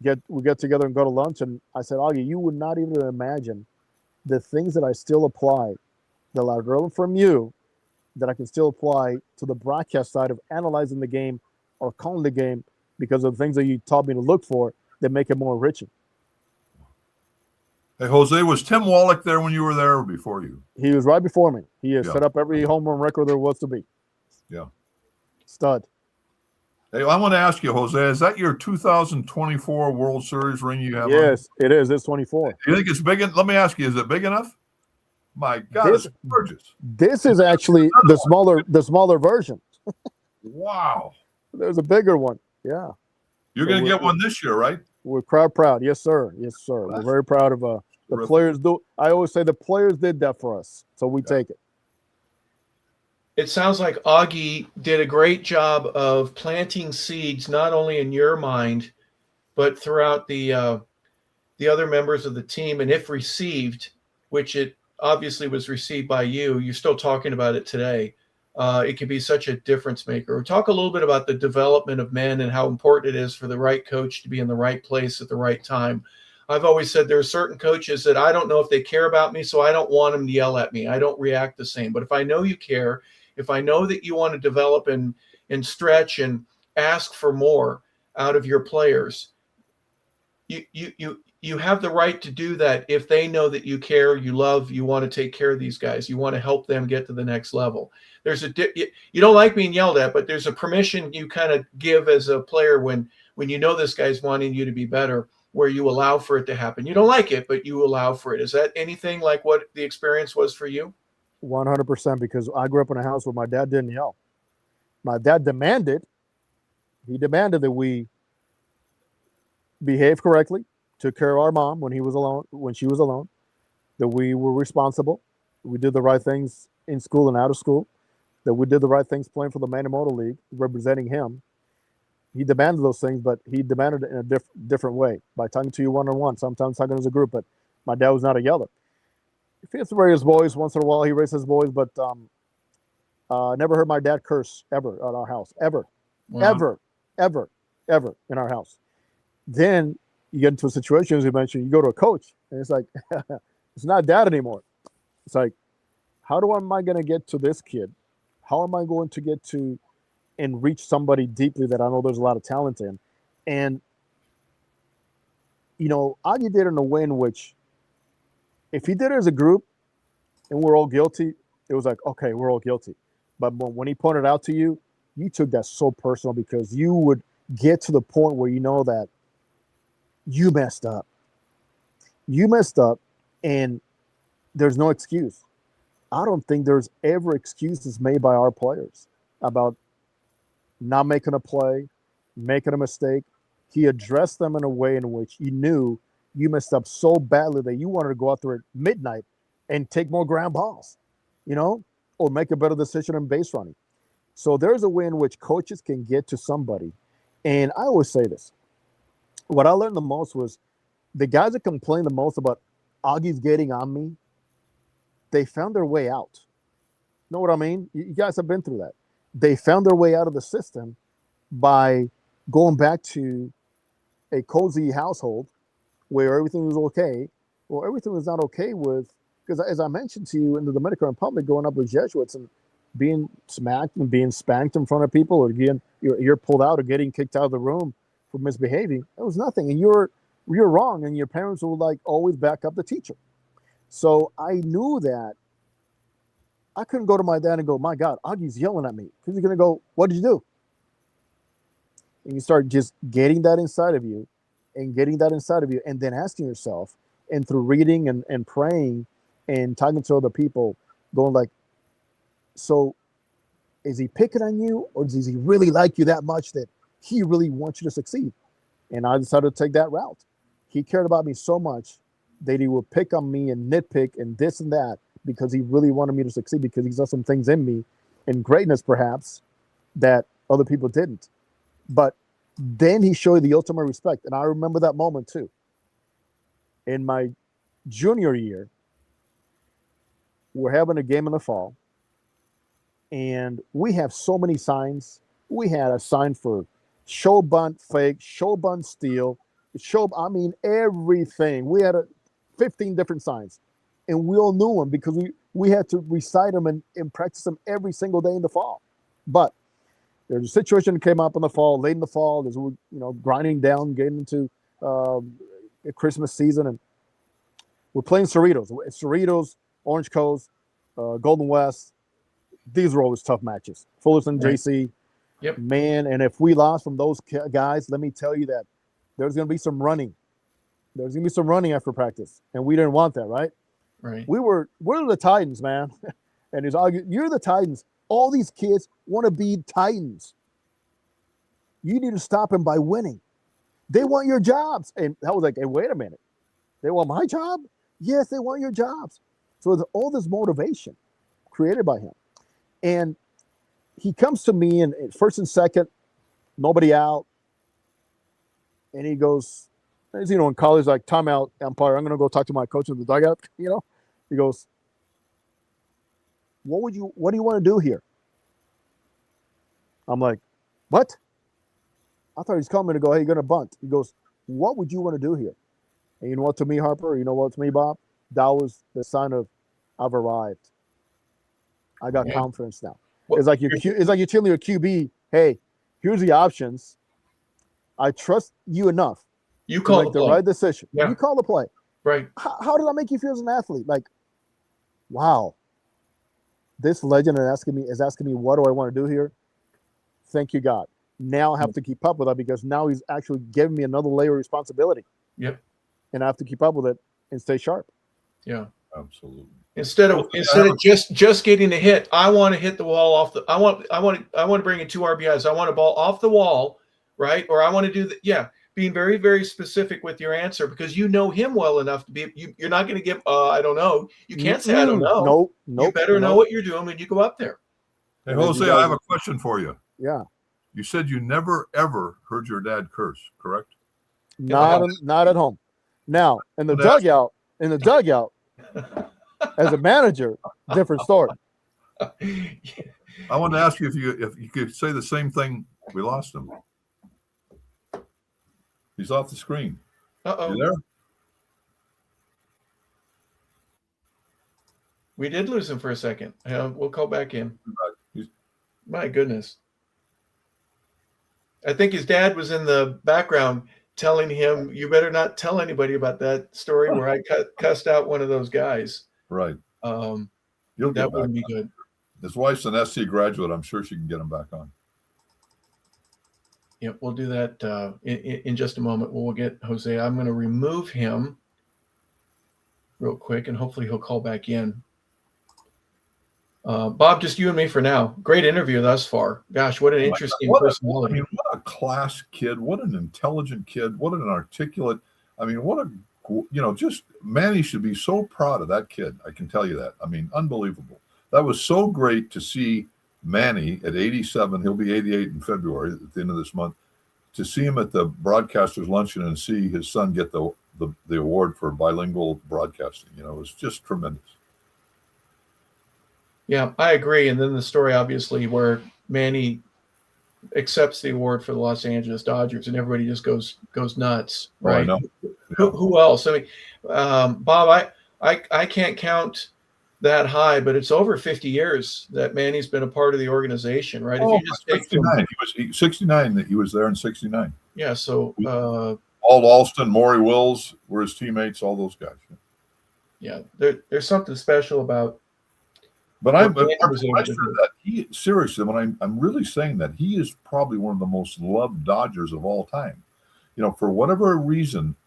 get together and go to lunch. And I said, Augie, you would not even imagine the things that I still apply that I learned from you that I can still apply to the broadcast side of analyzing the game or calling the game because of the things that you taught me to look for that make it more enriching. Hey, Jose, was Tim Wallach there when you were there or before you? He was right before me. He has set up every home run record there was to be. Yeah. Stud. Hey, I want to ask you, Jose, is that your 2024 World Series ring you have? Yes, it is. It's 24. Do you think it's big? Let me ask you, is it big enough? My God, it's gorgeous. This is actually the smaller version. Wow. There's a bigger one. Yeah. You're going to get one this year, right? We're proud. Yes, sir. Yes, sir. We're very proud of the players. I always say the players did that for us, so we take it. It sounds like Augie did a great job of planting seeds, not only in your mind, but throughout the other members of the team. And if received, which it obviously was received by you, you're still talking about it today. It can be such a difference maker. We'll talk a little bit about the development of men and how important it is for the right coach to be in the right place at the right time. I've always said there are certain coaches that I don't know if they care about me, so I don't want them to yell at me. I don't react the same. But if I know you care, if I know that you want to develop and stretch and ask for more out of your players, you have the right to do that if they know that you care, you love, you want to take care of these guys, you want to help them get to the next level. There's you don't like being yelled at, but there's a permission you kind of give as a player when you know this guy's wanting you to be better, where you allow for it to happen. You don't like it, but you allow for it. Is that anything like what the experience was for you? 100%, because I grew up in a house where my dad didn't yell. My dad demanded that we behave correctly, took care of our mom when she was alone, that we were responsible, we did the right things in school and out of school, that we did the right things playing for the Mota League, representing him. He demanded those things, but he demanded it in a different way, by talking to you one-on-one, sometimes talking as a group, but my dad was not a yeller. He used to raise his voice once in a while. He raised his voice, but never heard my dad curse ever at our house, ever, wow. ever in our house. Then you get into a situation, as you mentioned, you go to a coach, and it's like, it's not dad anymore. It's like, how am I going to get to this kid? How am I going to get to and reach somebody deeply that I know there's a lot of talent in? And, Augie did it in a way in which, if he did it as a group and we're all guilty, it was like, okay, we're all guilty. But when he pointed out to you, you took that so personal because you would get to the point where you know that you messed up. You messed up, and there's no excuse. I don't think there's ever excuses made by our players about not making a play, making a mistake. He addressed them in a way in which you knew you messed up so badly that you wanted to go out there at midnight and take more ground balls, or make a better decision in base running. So there's a way in which coaches can get to somebody. And I always say this. What I learned the most was the guys that complain the most about Augie's getting on me, they found their way out. Know what I mean? You guys have been through that. They found their way out of the system by going back to a cozy household where everything was okay. Well, everything was not okay because as I mentioned to you, in the Dominican Republic, growing up with Jesuits and being smacked and being spanked in front of people, or getting your ear pulled out, or getting kicked out of the room for misbehaving, it was nothing. And you're wrong, and your parents will always back up the teacher. So I knew that I couldn't go to my dad and go, my God, Augie's yelling at me. Because he's going to go, what did you do? And you start just getting that inside of you and then asking yourself, and through reading and praying and talking to other people, going like, so is he picking on you, or does he really like you that much that he really wants you to succeed? And I decided to take that route. He cared about me so much that he would pick on me and nitpick and this and that because he really wanted me to succeed, because he saw some things in me, and greatness perhaps, that other people didn't. But then he showed the ultimate respect. And I remember that moment too. In my junior year, we're having a game in the fall, and we have so many signs. We had a sign for show bunt fake, show bunt steal, everything. We had 15 different signs, and we all knew them because we had to recite them and practice them every single day in the fall. But there's a situation that came up in the fall, late in the fall, as we're grinding down, getting into Christmas season, and we're playing Cerritos, Orange Coast, Golden West. These were always tough matches. Fullerton, Right. JC, Yep. man. And if we lost from those guys, let me tell you that there's going to be some running. There's going to be some running after practice, and we didn't want that, right? Right. We're the Titans, man. And he's arguing, you're the Titans. All these kids want to be Titans. You need to stop them by winning. They want your jobs. And I was like, hey, wait a minute. They want my job? Yes, they want your jobs. So there's all this motivation created by him. And he comes to me in first and second, nobody out. And he goes, as in college, like, timeout, umpire, I'm going to go talk to my coach in the dugout. He goes, what do you want to do here? I'm like, what? I thought he's coming to go, hey, you're going to bunt. He goes, what would you want to do here? And you know what, to me, Harper, you know what, to me, Bob, that was the sign of I've arrived. I got confidence now. It's like you're telling your QB, hey, here's the options. I trust you enough. You call the right decision. Yeah. You call the play. Right. How does that make you feel as an athlete? Like, wow, this legend is asking me, what do I want to do here? Thank you, God. Now I have to keep up with that, because now he's actually giving me another layer of responsibility. Yep. And I have to keep up with it and stay sharp. Yeah. Absolutely. Instead of just getting a hit, I want to hit the wall off the. I want to bring in 2 RBIs. I want a ball off the wall, right? Or I want to do that. Yeah, being very, very specific with your answer, because you know him well enough to be. You're not going to give. I don't know. You can't say I don't know. Nope. You better know what you're doing when you go up there. Hey, Jose, I have a question for you. Yeah. You said you never ever heard your dad curse, correct? Not at home. Now in the dugout. As a manager, different story. I wanted to ask you if you could say the same thing. We lost him. He's off the screen. Uh-oh. You there? We did lose him for a second. We'll call back in. My goodness. I think his dad was in the background telling him, you better not tell anybody about that story where I cussed out one of those guys. Right. That wouldn't be good. His wife's an SC graduate. I'm sure she can get him back on. Yeah, we'll do that in just a moment. We'll get Jose. I'm going to remove him real quick, and hopefully he'll call back in. Bob, just you and me for now. Great interview thus far. Gosh, what an interesting personality. What a class kid. What an intelligent kid. What an articulate. Just Manny should be so proud of that kid. I can tell you that. Unbelievable. That was so great to see Manny at 87. He'll be 88 in February at the end of this month. To see him at the broadcasters luncheon and see his son get the award for bilingual broadcasting, it was just tremendous. Yeah, I agree. And then the story, obviously, where Manny accepts the award for the Los Angeles Dodgers, and everybody just goes nuts, right? Oh, I know. Who else? Bob, I can't count that high, but it's over 50 years that Manny's been a part of the organization, right? Oh, if you just 69. He was 69. That he was there in 69. Yeah. So Ald Alston, Maury Wills were his teammates. All those guys. Yeah, there's something special about. But I'm sure that seriously, when I'm really saying that, he is probably one of the most loved Dodgers of all time. For whatever reason,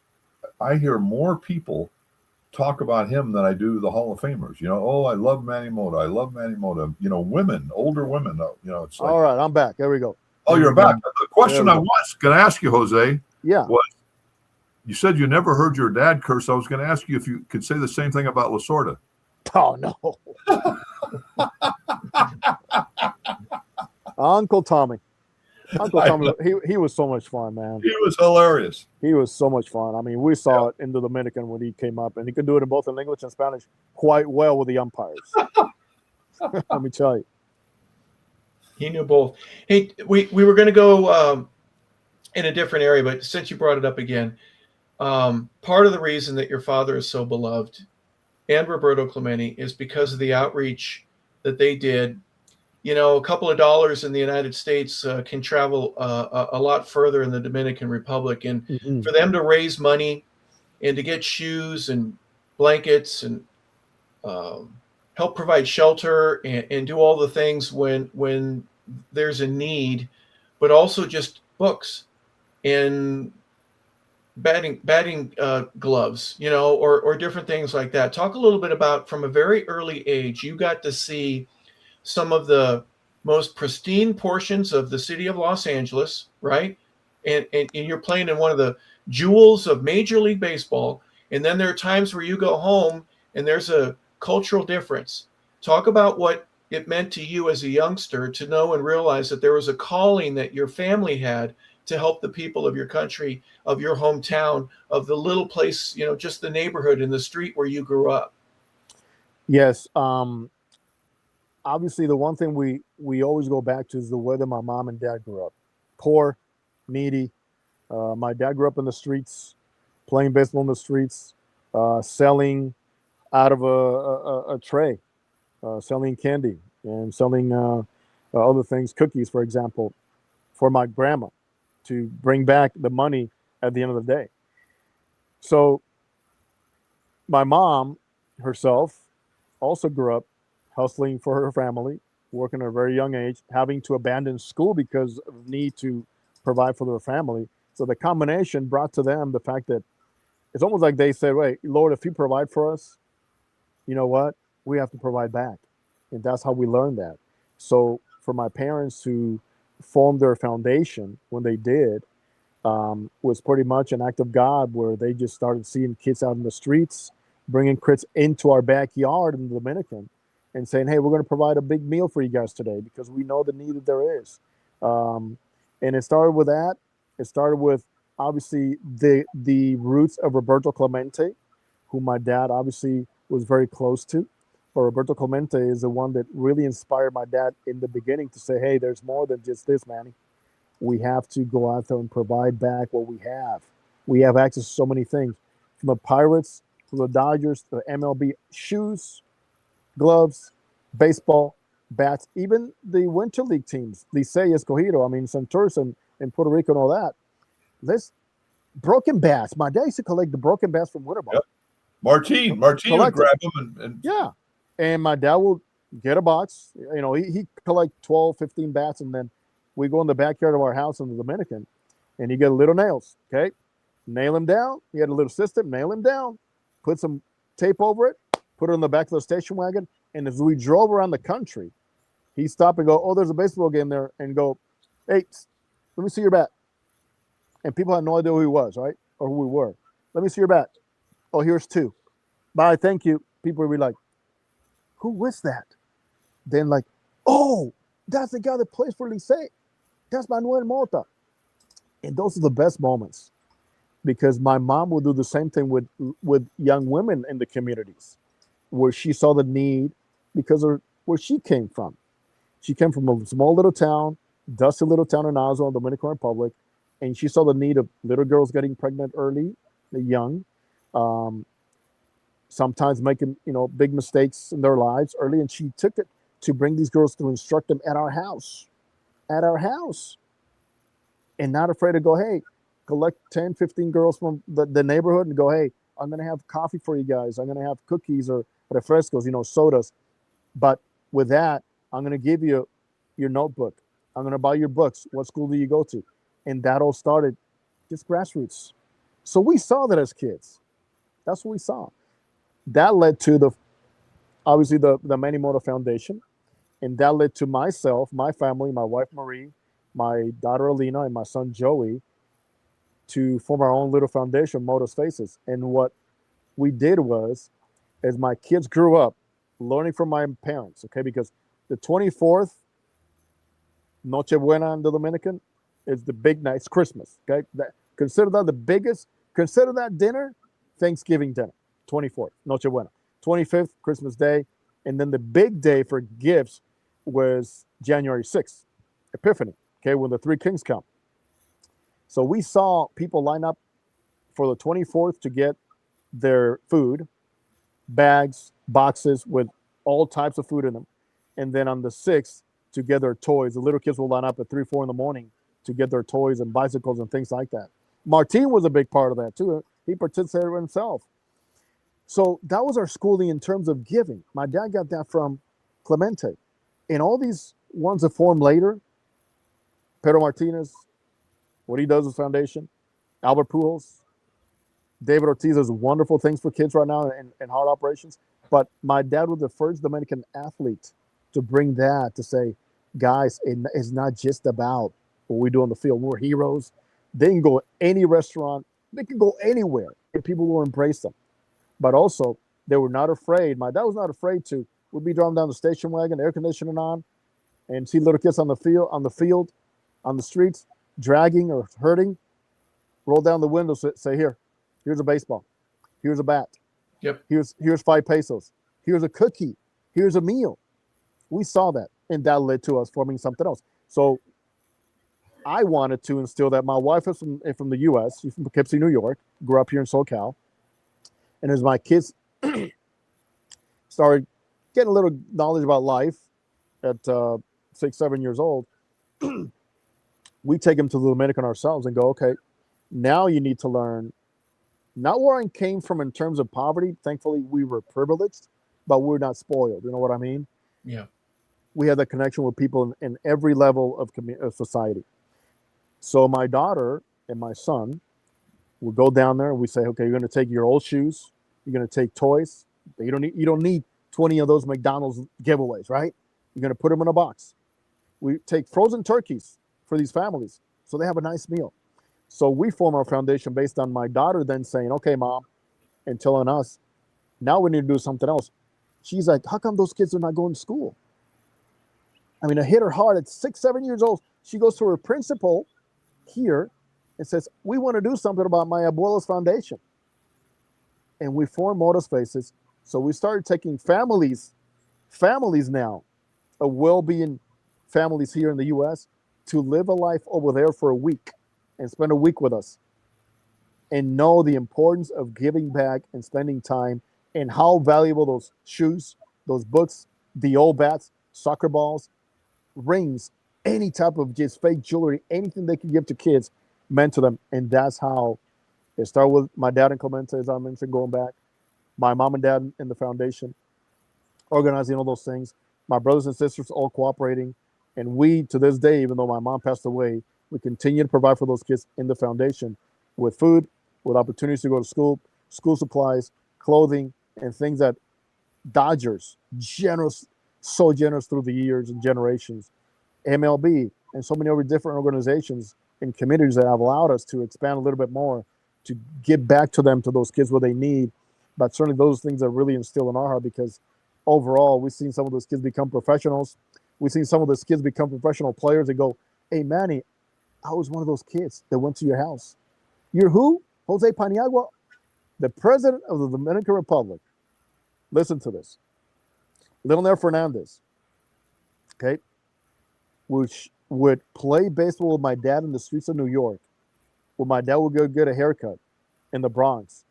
I hear more people talk about him than I do the Hall of Famers. I love Manny Mota. I love Manny Mota. Women, older women. It's like, all right, I'm back. There we go. Oh, you're back. The question I was going to ask you, Jose, was, you said you never heard your dad curse. I was going to ask you if you could say the same thing about Lasorda. Oh, no. Uncle Tommy, he was so much fun, man. He was hilarious. He was so much fun. We saw it in the Dominican when he came up, and he could do it in both in English and Spanish quite well with the umpires. Let me tell you. He knew both. Hey, we were going to go in a different area, but since you brought it up again, part of the reason that your father is so beloved and Roberto Clemente is because of the outreach that they did. A couple of dollars in the United States can travel a lot further in the Dominican Republic. And for them to raise money and to get shoes and blankets and help provide shelter and do all the things when there's a need, but also just books and batting gloves, or different things like that. Talk a little bit about, from a very early age, you got to see some of the most pristine portions of the city of Los Angeles, right? And you're playing in one of the jewels of Major League Baseball. And then there are times where you go home and there's a cultural difference. Talk about what it meant to you as a youngster to know and realize that there was a calling that your family had to help the people of your country, of your hometown, of the little place, just the neighborhood and the street where you grew up. Yes. Obviously, the one thing we always go back to is the way that my mom and dad grew up. Poor, needy. My dad grew up in the streets, playing baseball in the streets, selling out of a tray, selling candy and selling other things, cookies, for example, for my grandma to bring back the money at the end of the day. So my mom herself also grew up hustling for her family, working at a very young age, having to abandon school because of the need to provide for their family. So the combination brought to them the fact that it's almost like they said, wait, Lord, if you provide for us, you know what? We have to provide back. And that's how we learned that. So for my parents to form their foundation when they did, was pretty much an act of God, where they just started seeing kids out in the streets, bringing kids into our backyard in the Dominican and saying, hey, we're going to provide a big meal for you guys today because we know the need that there is. And it started with that. It started with, obviously, the roots of Roberto Clemente, who my dad obviously was very close to. But Roberto Clemente is the one that really inspired my dad in the beginning to say, hey, there's more than just this, Manny. We have to go out there and provide back what we have. We have access to so many things, from the Pirates to the Dodgers to the MLB, shoes, gloves, baseball, bats, even the Winter League teams, Licey, Escogido, Santurce and Puerto Rico and all that. There's broken bats. My dad used to collect the broken bats from Winter Ball. Yep. Martine would grab them and yeah. And my dad will get a box. He collect 12, 15 bats and then We go in the backyard of our house in the Dominican, and you get little nails, okay? Nail him down. He had a little system, nail him down, put some tape over it, put it on the back of the station wagon, and as we drove around the country, he stopped and go, oh, there's a baseball game there, and go, hey, let me see your bat. And people had no idea who he was, right? Or who we were. Let me see your bat. Oh, here's 2. Bye, thank you. People would be like, who was that? Then like, oh, that's the guy that plays for Licey. That's Manuel Mota. And those are the best moments, because my mom would do the same thing with young women in the communities, where she saw the need because of where she came from. She came from a small little town, dusty little town in Oslo, Dominican Republic, and she saw the need of little girls getting pregnant early, young, sometimes making big mistakes in their lives early, and she took it to bring these girls to instruct them at our house, and not afraid to go, hey, collect 10, 15 girls from the neighborhood and go, hey, I'm going to have coffee for you guys. I'm going to have cookies or refrescos, sodas. But with that, I'm going to give you your notebook. I'm going to buy your books. What school do you go to? And that all started just grassroots. So we saw that as kids. That's what we saw. That led to obviously the Manny Mota Foundation. And that led to myself, my family, my wife, Marie, my daughter, Alina, and my son, Joey, to form our own little foundation, Mota's Faces. And what we did was, as my kids grew up, learning from my parents, okay, because the 24th, Nochebuena in the Dominican, is the big night. It's Christmas, okay? Consider that the biggest, consider that dinner, Thanksgiving dinner, 24th, Nochebuena. 25th, Christmas Day. And then the big day for gifts was January 6th, Epiphany, okay, when the Three Kings come. So we saw people line up for the 24th to get their food, bags, boxes with all types of food in them. And then on the 6th, to get their toys. The little kids will line up at 3, 4 in the morning to get their toys and bicycles and things like that. Martin was a big part of that too. He participated himself. So that was our schooling in terms of giving. My dad got that from Clemente. And all these ones that formed later, Pedro Martinez, what he does with Foundation, Albert Pujols, David Ortiz does wonderful things for kids right now in heart operations. But my dad was the first Dominican athlete to bring that, to say, guys, it's not just about what we do on the field. We're heroes. They can go any restaurant. They can go anywhere, and people will embrace them. But also, they were not afraid. My dad was not afraid to. We'd be driving down the station wagon, air conditioning on, and see little kids on the field, on the streets, dragging or hurting. Roll down the window, say, here's a baseball. Here's a bat. Yep. Here's 5 pesos. Here's a cookie. Here's a meal. We saw that, and that led to us forming something else. So I wanted to instill that. My wife is from the U.S. She's from Poughkeepsie, New York. Grew up here in SoCal. And as my kids started getting a little knowledge about life at 6, 7 years old, we take them to the Dominican ourselves and go, okay, now you need to learn not where I came from in terms of poverty. Thankfully, we were privileged, but we're not spoiled. You know what I mean? Yeah. We had that connection with people in every level of society. So my daughter and my son will go down there and we say, okay, you're going to take your old shoes. You're going to take toys. You don't need 20 of those McDonald's giveaways, right? You're going to put them in a box. We take frozen turkeys for these families so they have a nice meal. So we form our foundation based on my daughter then saying, okay, Mom, and telling us, now we need to do something else. She's like, how come those kids are not going to school? I mean, it hit her hard at 6, 7 years old. She goes to her principal here and says, we want to do something about my abuela's foundation. And we formed Mota's Faces. So we started taking families now, of well-being families here in the U.S., to live a life over there for a week and spend a week with us and know the importance of giving back and spending time and how valuable those shoes, those books, the old bats, soccer balls, rings, any type of just fake jewelry, anything they can give to kids meant to them. And that's how it started with my dad and Clemente, as I mentioned, going back, my mom and dad in the foundation, organizing all those things, my brothers and sisters all cooperating, And we, to this day, even though my mom passed away, we continue to provide for those kids in the foundation with food, with opportunities to go to school, school supplies, clothing, and things that Dodgers, so generous through the years and generations, MLB, and so many other different organizations and communities that have allowed us to expand a little bit more, to give back to them, to those kids what they need. But certainly those things are really instilled in our heart, because overall, we've seen some of those kids become professionals. We've seen some of those kids become professional players. They go, hey, Manny, I was one of those kids that went to your house. You're who? Jose Paniagua, the president of the Dominican Republic. Listen to this. Leonel Fernandez, okay, which would play baseball with my dad in the streets of New York, where my dad would go get a haircut in the Bronx.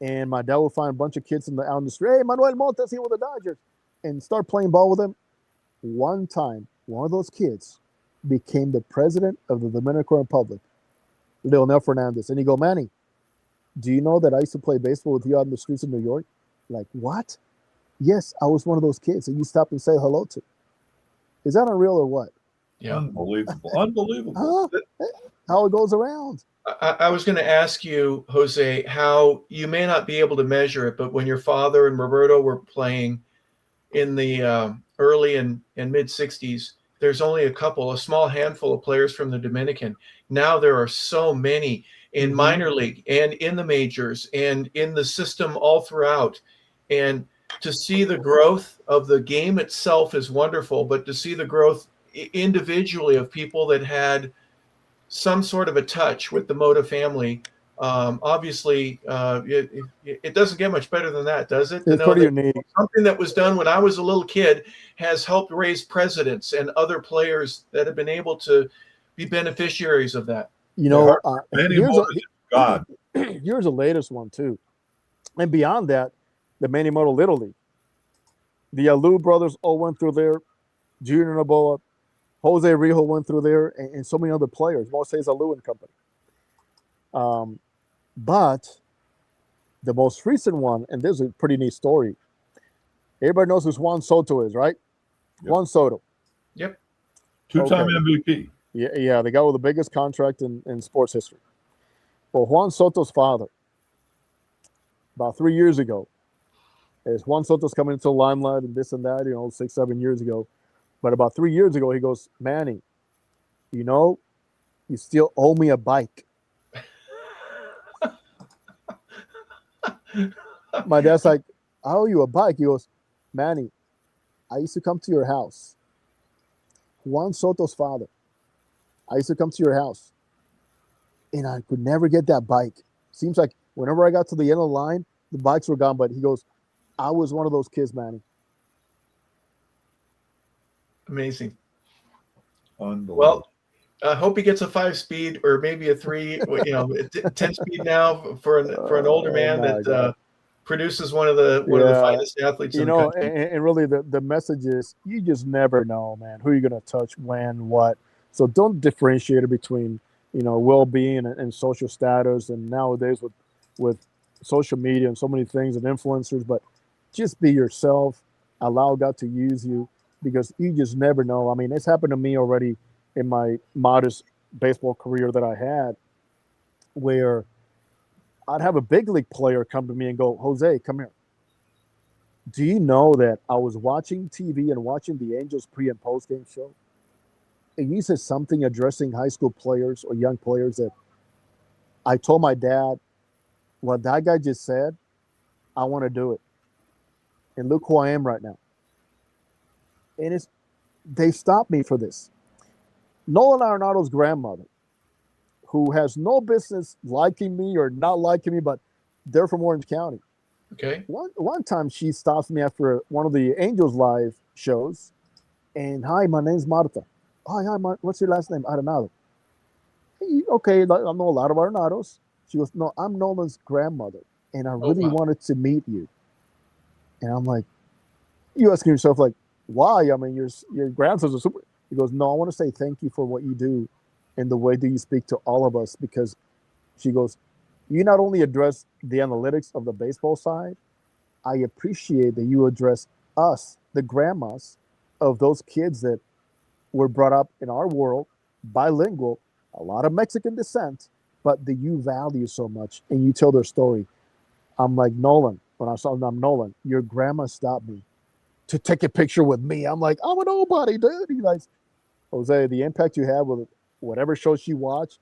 And my dad would find a bunch of kids out in the street. Hey, Manuel Mota's here with the Dodgers. And start playing ball with them. One time, one of those kids became the president of the Dominican Republic, Leonel Fernandez. And he go, Manny, do you know that I used to play baseball with you out in the streets of New York? Like, what? Yes, I was one of those kids that you stopped and say hello to. Is that unreal or what? Yeah. Unbelievable. Unbelievable. How it goes around. I was going to ask you, Jose, how you may not be able to measure it, but when your father and Roberto were playing in the early and mid 60s, there's only a small handful of players from the Dominican. Now there are so many in minor league and in the majors and in the system all throughout. And to see the growth of the game itself is wonderful, but to see the growth individually of people that had some sort of a touch with the Mota family, obviously it doesn't get much better than that, does it? It's pretty unique. Something that was done when I was a little kid has helped raise presidents and other players that have been able to be beneficiaries of that. You know, God. Here's the latest one too. And beyond that, the Manny Mota Little League. The Alou brothers all went through there. Junior Noboa, Jose Rijo went through there, and so many other players. Moises Alou and company. But the most recent one, and this is a pretty neat story. Everybody knows who Juan Soto is, right? Yep. Juan Soto. Yep. Two-time MVP. Yeah, the guy with the biggest contract in sports history. Well, Juan Soto's father, about 3 years ago, as Juan Soto's coming into the limelight and this and that, 6-7 years ago. But about 3 years ago, he goes, Manny, you still owe me a bike. My dad's like, I owe you a bike. He goes, Manny, I used to come to your house. Juan Soto's father. I used to come to your house. And I could never get that bike. Seems like whenever I got to the end of the line, the bikes were gone. But he goes, I was one of those kids, Manny. Amazing. Unbelievable. Well, I hope he gets a 5-speed or maybe a 10-speed now for an older man that produces one of the finest athletes in the country. And really the message is you just never know, man, who you're going to touch, when, what. So don't differentiate between, well-being and social status, and nowadays with social media and so many things and influencers, but just be yourself, allow God to use you, because you just never know. I mean, it's happened to me already in my modest baseball career that I had, where I'd have a big league player come to me and go, Jose, come here. Do you know that I was watching TV and watching the Angels pre- and post-game show? And he said something addressing high school players or young players that I told my dad, what that guy just said, I want to do it. And look who I am right now. And they stopped me for this. Nolan Arenado's grandmother, who has no business liking me or not liking me, but they're from Orange County. Okay. One time she stops me after one of the Angels live shows, and hi, my name's Marta. Hi, what's your last name? Arenado. Hey, okay, I know a lot of Arenados. She goes, no, I'm Nolan's grandmother, and I really wanted to meet you. And I'm like, you asking yourself, like, why? I mean, your grandsons are super. He goes, no, I want to say thank you for what you do and the way that you speak to all of us, because she goes, you not only address the analytics of the baseball side, I appreciate that you address us, the grandmas of those kids that were brought up in our world, bilingual, a lot of Mexican descent, but the you value so much and you tell their story. I'm like, Nolan, when I saw them, I'm Nolan, your grandma stopped me to take a picture with me. I'm like, I'm a nobody, dude. He's like, Jose, the impact you have with whatever show she watched,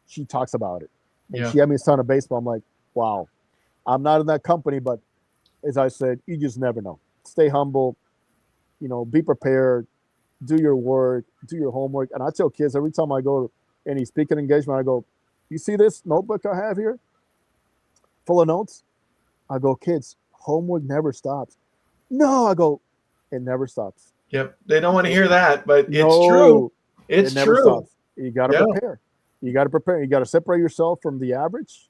she talks about it. And Yeah. she had me a ton of baseball. I'm like, wow, I'm not in that company, but as I said, you just never know. Stay humble, be prepared, do your work, do your homework. And I tell kids every time I go to any speaking engagement, I go, you see this notebook I have here full of notes? I go, kids, homework never stops. No, I go, it never stops. Yep. They don't want to hear that, but No, it's true. It's it never true. stops. You got to Yeah. prepare. You got to prepare. You got to separate yourself from the average.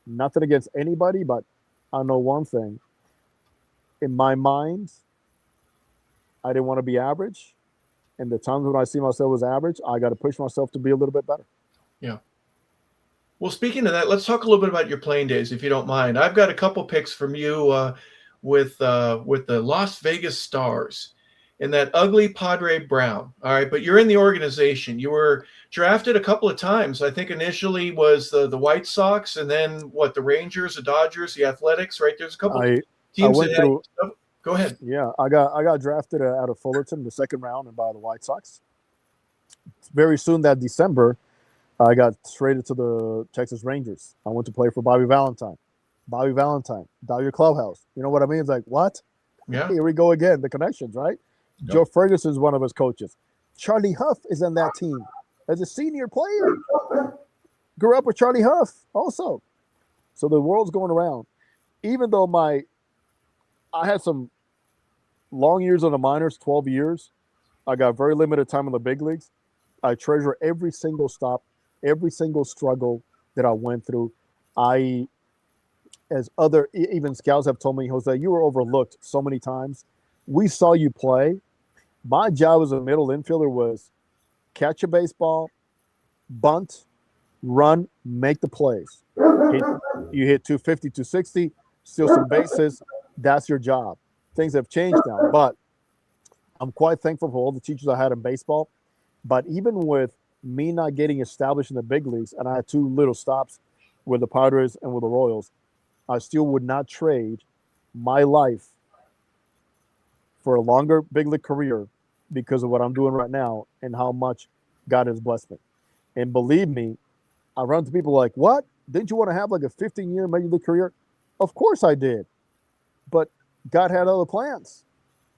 Nothing against anybody, but I know one thing. In my mind, I didn't want to be average. And the times when I see myself as average, I got to push myself to be a little bit better. Yeah. Well, speaking of that, let's talk a little bit about your playing days, if you don't mind. I've got a couple picks from you with the Las Vegas Stars in that ugly Padre Brown. All right, but you're in the organization. You were drafted a couple of times. I think initially was the White Sox, and then what, the Rangers, the Dodgers, the Athletics. Right, there's a couple teams went that through. had. Go ahead. Yeah, I got drafted out of Fullerton the second round and by the White Sox. Very soon that December, I got traded to the Texas Rangers. I went to play for Bobby Valentine. Dodger Clubhouse. You know what I mean? It's like, what? Yeah. Here we go again. The connections, right? Yep. Joe Ferguson's one of his coaches. Charlie Huff is in that team as a senior player. Grew up with Charlie Huff also. So the world's going around. Even though I had some long years on the minors, 12 years. I got very limited time in the big leagues. I treasure every single stop, every single struggle that I went through. As other even scouts have told me, Jose, you were overlooked so many times. We saw you play. My job as a middle infielder was catch a baseball, bunt, run, make the plays. You hit 250, 260, steal some bases. That's your job. Things have changed now, but I'm quite thankful for all the teachers I had in baseball. But even with me not getting established in the big leagues, and I had two little stops with the Padres and with the Royals, I still would not trade my life for a longer big league career because of what I'm doing right now and how much God has blessed me. And believe me, I run to people like, what? Didn't you want to have like a 15-year major league career? Of course I did. But God had other plans.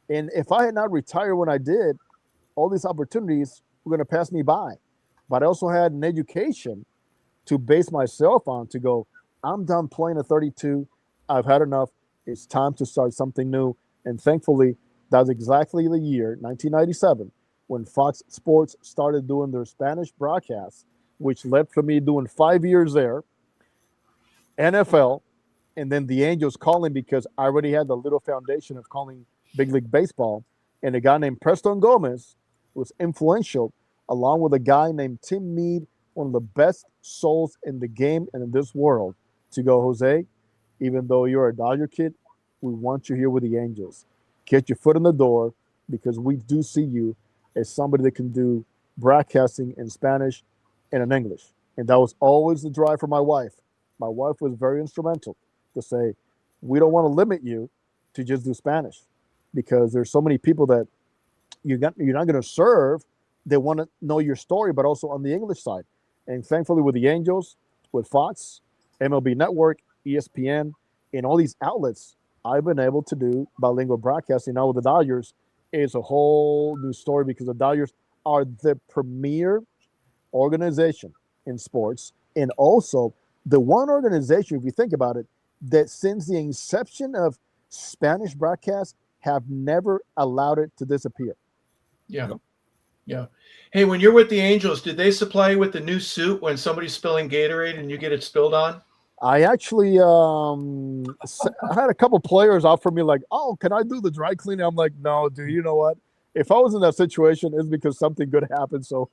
And if I had not retired when I did, all these opportunities were going to pass me by. But I also had an education to base myself on to go, I'm done playing at 32. I've had enough. It's time to start something new. And thankfully, that was exactly the year, 1997, when Fox Sports started doing their Spanish broadcasts, which led to me doing 5 years there, NFL, and then the Angels calling because I already had the little foundation of calling big league baseball. And a guy named Preston Gomez was influential, along with a guy named Tim Meade, one of the best souls in the game and in this world, to go, Jose, even though you're a Dodger kid, we want you here with the Angels. Get your foot in the door because we do see you as somebody that can do broadcasting in Spanish and in English. And that was always the drive for my wife. My wife was very instrumental to say, we don't want to limit you to just do Spanish because there's so many people that you're not going to serve. They want to know your story, but also on the English side. And thankfully with the Angels, with Fox, MLB Network, ESPN, and all these outlets, I've been able to do bilingual broadcasting. Now with the Dodgers, it's a whole new story because the Dodgers are the premier organization in sports and also the one organization, if you think about it, that since the inception of Spanish broadcasts have never allowed it to disappear. Yeah. Yeah. Hey, when you're with the Angels, did they supply you with the new suit when somebody's spilling Gatorade and you get it spilled on? I actually I had a couple players offer me like, oh, can I do the dry cleaning? I'm like, no, dude, you know what? If I was in that situation, it's because something good happened. So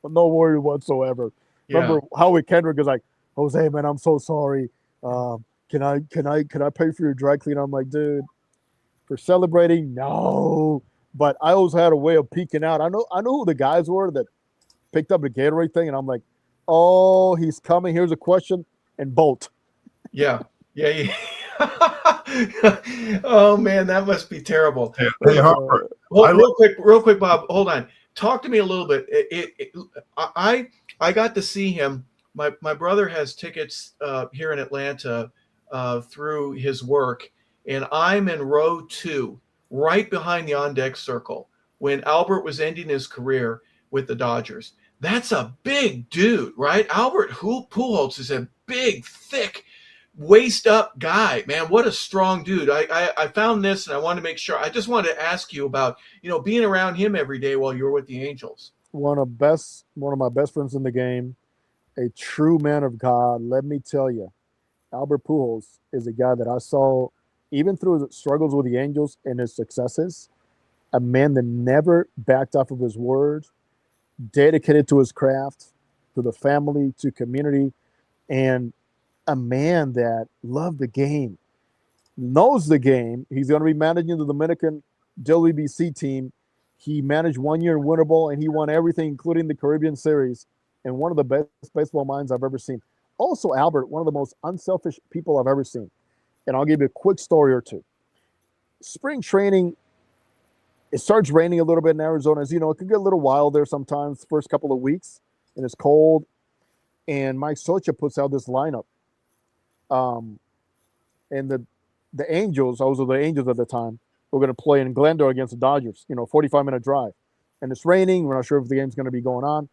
no worry whatsoever. Yeah. Remember Howie Kendrick is like, Jose, man, I'm so sorry. Can I pay for your dry cleaning? I'm like, dude, for celebrating, no. But I always had a way of peeking out. I know who the guys were that picked up the Gatorade thing, and I'm like, oh, he's coming. Here's a question, and bolt. Yeah. Oh man, that must be terrible. Hey, Harper, Real quick, Bob. Hold on. Talk to me a little bit. I got to see him. My brother has tickets here in Atlanta through his work, and I'm in row 2, right behind the on deck circle when Albert was ending his career with the Dodgers. That's a big dude, right? Albert Pujols is a big, thick, waist up guy, man. What a strong dude. I found this and I wanted to make sure. I just wanted to ask you about, being around him every day while you were with the Angels. One of my best friends in the game, a true man of God. Let me tell you, Albert Pujols is a guy that I saw, even through his struggles with the Angels and his successes, a man that never backed off of his word, dedicated to his craft, to the family, to community, and a man that loved the game, knows the game. He's going to be managing the Dominican WBC team. He managed 1 year in Winter Bowl, and he won everything, including the Caribbean Series, and one of the best baseball minds I've ever seen. Also, Albert, one of the most unselfish people I've ever seen. And I'll give you a quick story or two. Spring training, it starts raining a little bit in Arizona. As you know, it can get a little wild there sometimes, first couple of weeks, and it's cold. And Mike Socha puts out this lineup. And the Angels, I was with the Angels at the time, were going to play in Glendale against the Dodgers, 45-minute drive. And it's raining. We're not sure if the game's going to be going on.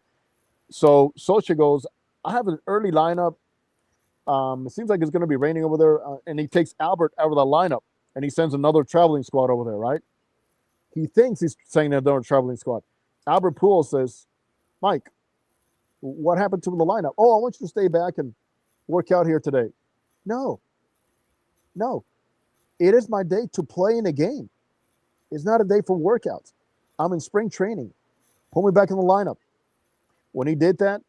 So Socha goes, I have an early lineup. It seems like it's going to be raining over there. And he takes Albert out of the lineup, and he sends another traveling squad over there, right? He thinks he's saying another traveling squad. Albert Pujols says, Mike, what happened to the lineup? Oh, I want you to stay back and work out here today. No. It is my day to play in a game. It's not a day for workouts. I'm in spring training. Put me back in the lineup. When he did that,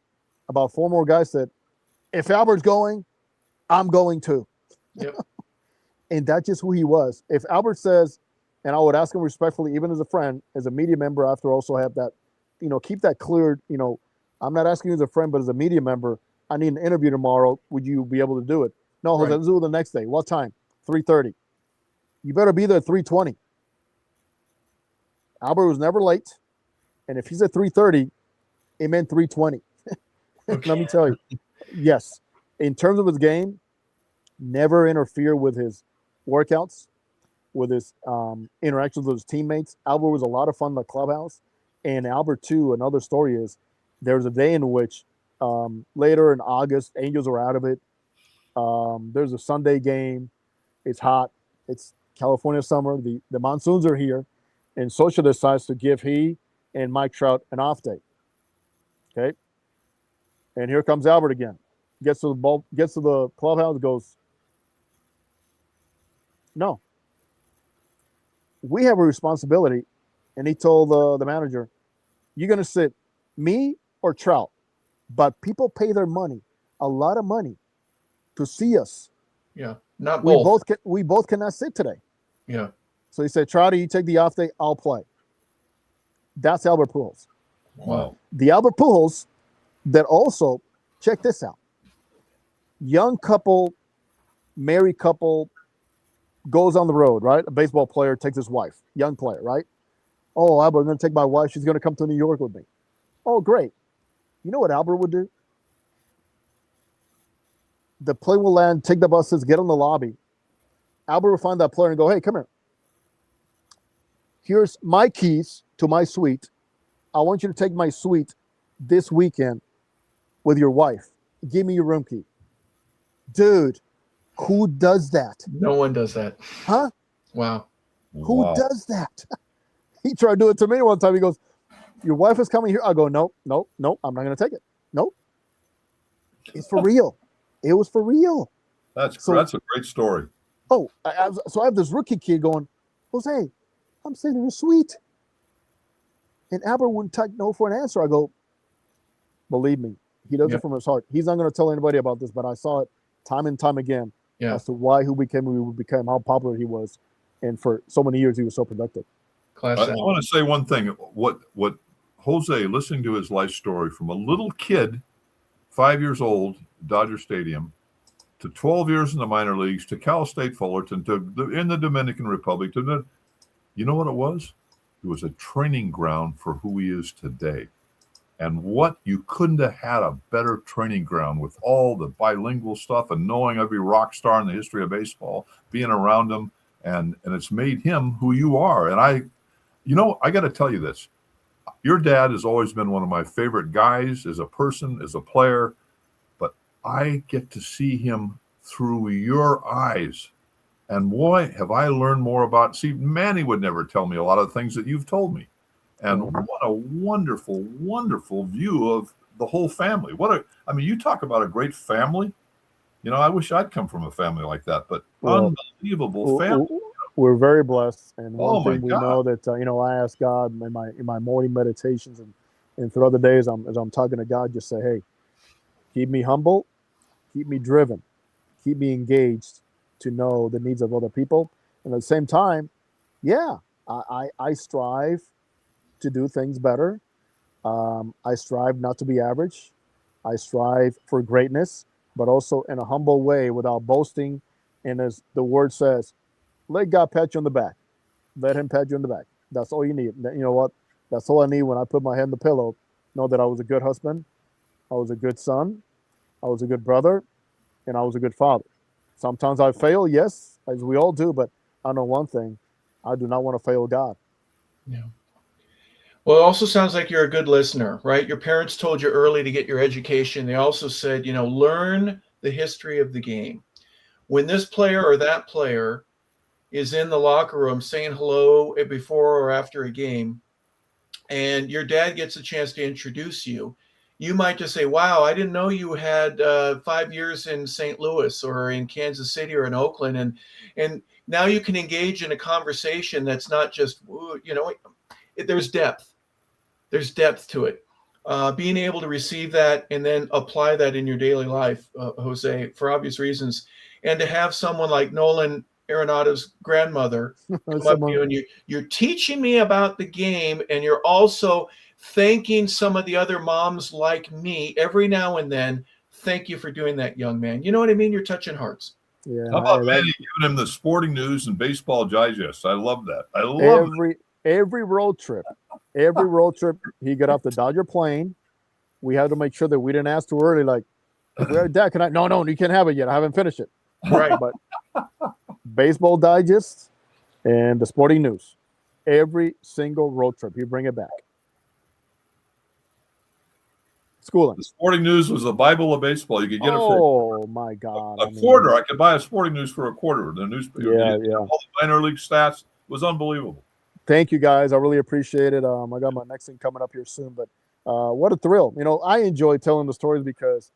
about 4 more guys said, if Albert's going, I'm going too. Yep. And that's just who he was. If Albert says, and I would ask him respectfully, even as a friend, as a media member, I have to also have that, keep that cleared. I'm not asking you as a friend, but as a media member, I need an interview tomorrow. Would you be able to do it? No, Jose, let's do it the next day. What time? 3:30. You better be there at 3:20. Albert was never late. And if he's at 3:30, it meant 3:20. Okay. Let me tell you. Yes. In terms of his game, never interfere with his workouts, with his interactions with his teammates. Albert was a lot of fun in the clubhouse. And Albert, too, another story is there was a day in which later in August, Angels were out of it. There's a Sunday game. It's hot. It's California summer. The monsoons are here. And Socha decides to give he and Mike Trout an off day. Okay. And here comes Albert again. Gets to the clubhouse, goes, no. We have a responsibility. And he told the manager, you're going to sit me or Trout. But people pay their money, a lot of money, to see us. Yeah, not both. We both cannot sit today. Yeah. So he said, Trouty, you take the off day, I'll play. That's Albert Pujols. Wow. The Albert Pujols that also, check this out. Young couple, married couple, goes on the road, right? A baseball player takes his wife, young player, right? Oh, Albert, I'm going to take my wife. She's going to come to New York with me. Oh, great. You know what Albert would do? The plane will land, take the buses, get in the lobby. Albert would find that player and go, hey, come here. Here's my keys to my suite. I want you to take my suite this weekend with your wife. Give me your room key. Dude, who does that? No one does that. Huh? Wow. Who does that? He tried to do it to me one time. He goes, your wife is coming here. I go, nope. I'm not going to take it. Nope. It's for real. It was for real. That's a great story. Oh, so I have this rookie kid going, Jose, I'm sitting in a suite. And Albert wouldn't take no for an answer. I go, believe me, he does it from his heart. He's not going to tell anybody about this, but I saw it time and time again as to why who became how popular he was. And for so many years, he was so productive. Class I act. want to say one thing. What Jose, listening to his life story from a little kid, 5 years old, Dodger Stadium, to 12 years in the minor leagues, to Cal State Fullerton, in the Dominican Republic, you know what it was? It was a training ground for who he is today. And what you couldn't have had a better training ground with all the bilingual stuff and knowing every rock star in the history of baseball, being around them, and it's made him who you are. And I got to tell you this. Your dad has always been one of my favorite guys as a person, as a player, but I get to see him through your eyes. And boy, have I learned more about. See, Manny would never tell me a lot of things that you've told me. And what a wonderful, wonderful view of the whole family. You talk about a great family. I wish I'd come from a family like that, but unbelievable family. We're very blessed. And one thing we God. know that, I ask God in my morning meditations and throughout the days, as I'm talking to God, just say, hey, keep me humble, keep me driven, keep me engaged to know the needs of other people. And at the same time, I strive to do things better. I strive not to be average. I strive for greatness, but also in a humble way without boasting. And as the word says, let God pat you on the back. Let him pat you on the back. That's all you need. You know what? That's all I need when I put my head in the pillow. Know that I was a good husband. I was a good son. I was a good brother. And I was a good father. Sometimes I fail, yes, as we all do. But I know one thing. I do not want to fail God. Yeah. Well, it also sounds like you're a good listener, right? Your parents told you early to get your education. They also said, learn the history of the game. When this player or that player is in the locker room saying hello before or after a game, and your dad gets a chance to introduce you, you might just say, wow, I didn't know you had 5 years in St. Louis or in Kansas City or in Oakland. And now you can engage in a conversation that's not just, there's depth. There's depth to it. Being able to receive that and then apply that in your daily life, Jose, for obvious reasons, and to have someone like Nolan Arenado's grandmother come up to you and you're teaching me about the game, and you're also thanking some of the other moms like me every now and then. Thank you for doing that, young man. You know what I mean? You're touching hearts. Yeah. How about Manny giving him the sporting news and baseball digest? I love that. I love every road trip, he got off the Dodger plane. We had to make sure that we didn't ask too early. Like, Dad, can I? No, you can't have it yet. I haven't finished it. Right. But baseball digest and the sporting news, every single road trip, he bring it back. Schooling. The sporting news was the Bible of baseball. You could get it for my God, a quarter. I could buy a sporting news for a quarter. The newspaper, yeah. All the minor league stats was unbelievable. Thank you, guys. I really appreciate it. I got my next thing coming up here soon, but what a thrill. I enjoy telling the stories because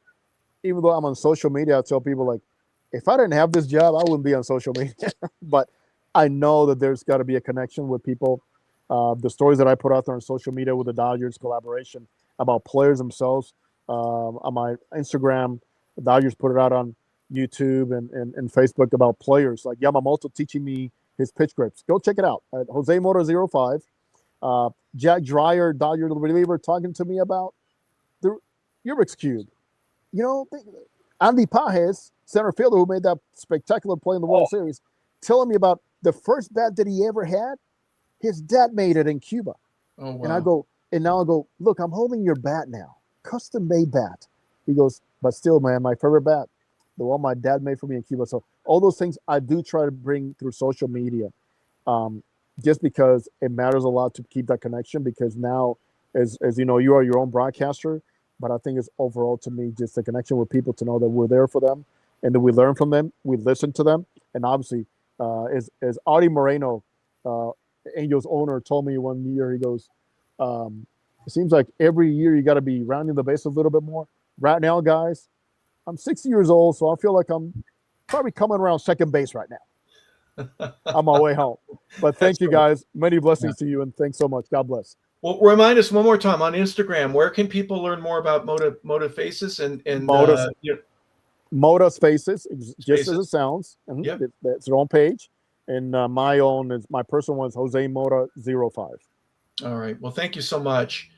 even though I'm on social media, I tell people, like, if I didn't have this job, I wouldn't be on social media. But I know that there's got to be a connection with people. The stories that I put out there on social media with the Dodgers collaboration about players themselves on my Instagram, the Dodgers put it out on YouTube and Facebook about players like Yamamoto teaching me his pitch grips. Go check it out at Jose Mota 05. Jack Dreyer, Dodger reliever, talking to me about the Rubik's Cube. Andy Pajes, center fielder who made that spectacular play in the World Series, telling me about the first bat that he ever had. His dad made it in Cuba. Oh, wow. And now I go, look, I'm holding your bat now. Custom made bat. He goes, but still, man, my favorite bat, the one my dad made for me in Cuba. So all those things I do try to bring through social media, just because it matters a lot to keep that connection. Because now, as you know, you are your own broadcaster, but I think it's overall to me just the connection with people to know that we're there for them and that we learn from them, we listen to them, and obviously, as Audie Moreno, Angels owner, told me one year, he goes, it seems like every year you got to be rounding the base a little bit more. Right now, guys, I'm 60 years old, so I feel like I'm probably coming around second base right now on my way home. But thank you, guys. Many blessings to you, and thanks so much. God bless. Well, remind us one more time on Instagram, where can people learn more about Mota Faces and Mota's Faces, just as it sounds. Yep. It's their own page. And my personal one is Jose Mota 05. All right. Well, thank you so much.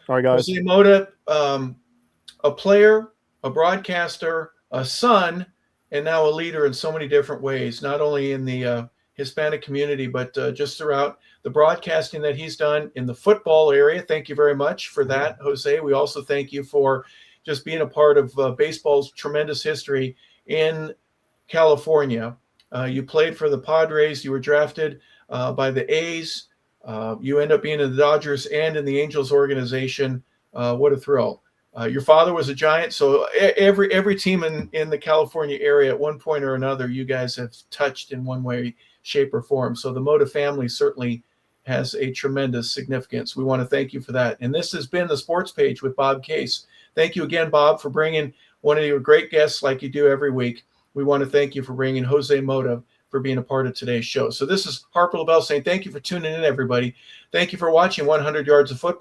All right, guys. Jose Mota, a player, a broadcaster, a son, and now a leader in so many different ways, not only in the Hispanic community, but just throughout the broadcasting that he's done in the football area. Thank you very much for that, Jose. We also thank you for just being a part of baseball's tremendous history in California. You played for the Padres. You were drafted by the A's. You end up being in the Dodgers and in the Angels organization. What a thrill. Your father was a Giant, so every team in the California area at one point or another, you guys have touched in one way, shape, or form. So the Mota family certainly has a tremendous significance. We want to thank you for that. And this has been the Sports Page with Bob Case. Thank you again, Bob, for bringing one of your great guests like you do every week. We want to thank you for bringing Jose Mota for being a part of today's show. So this is Harper LeBel saying thank you for tuning in, everybody. Thank you for watching 100 Yards of Football.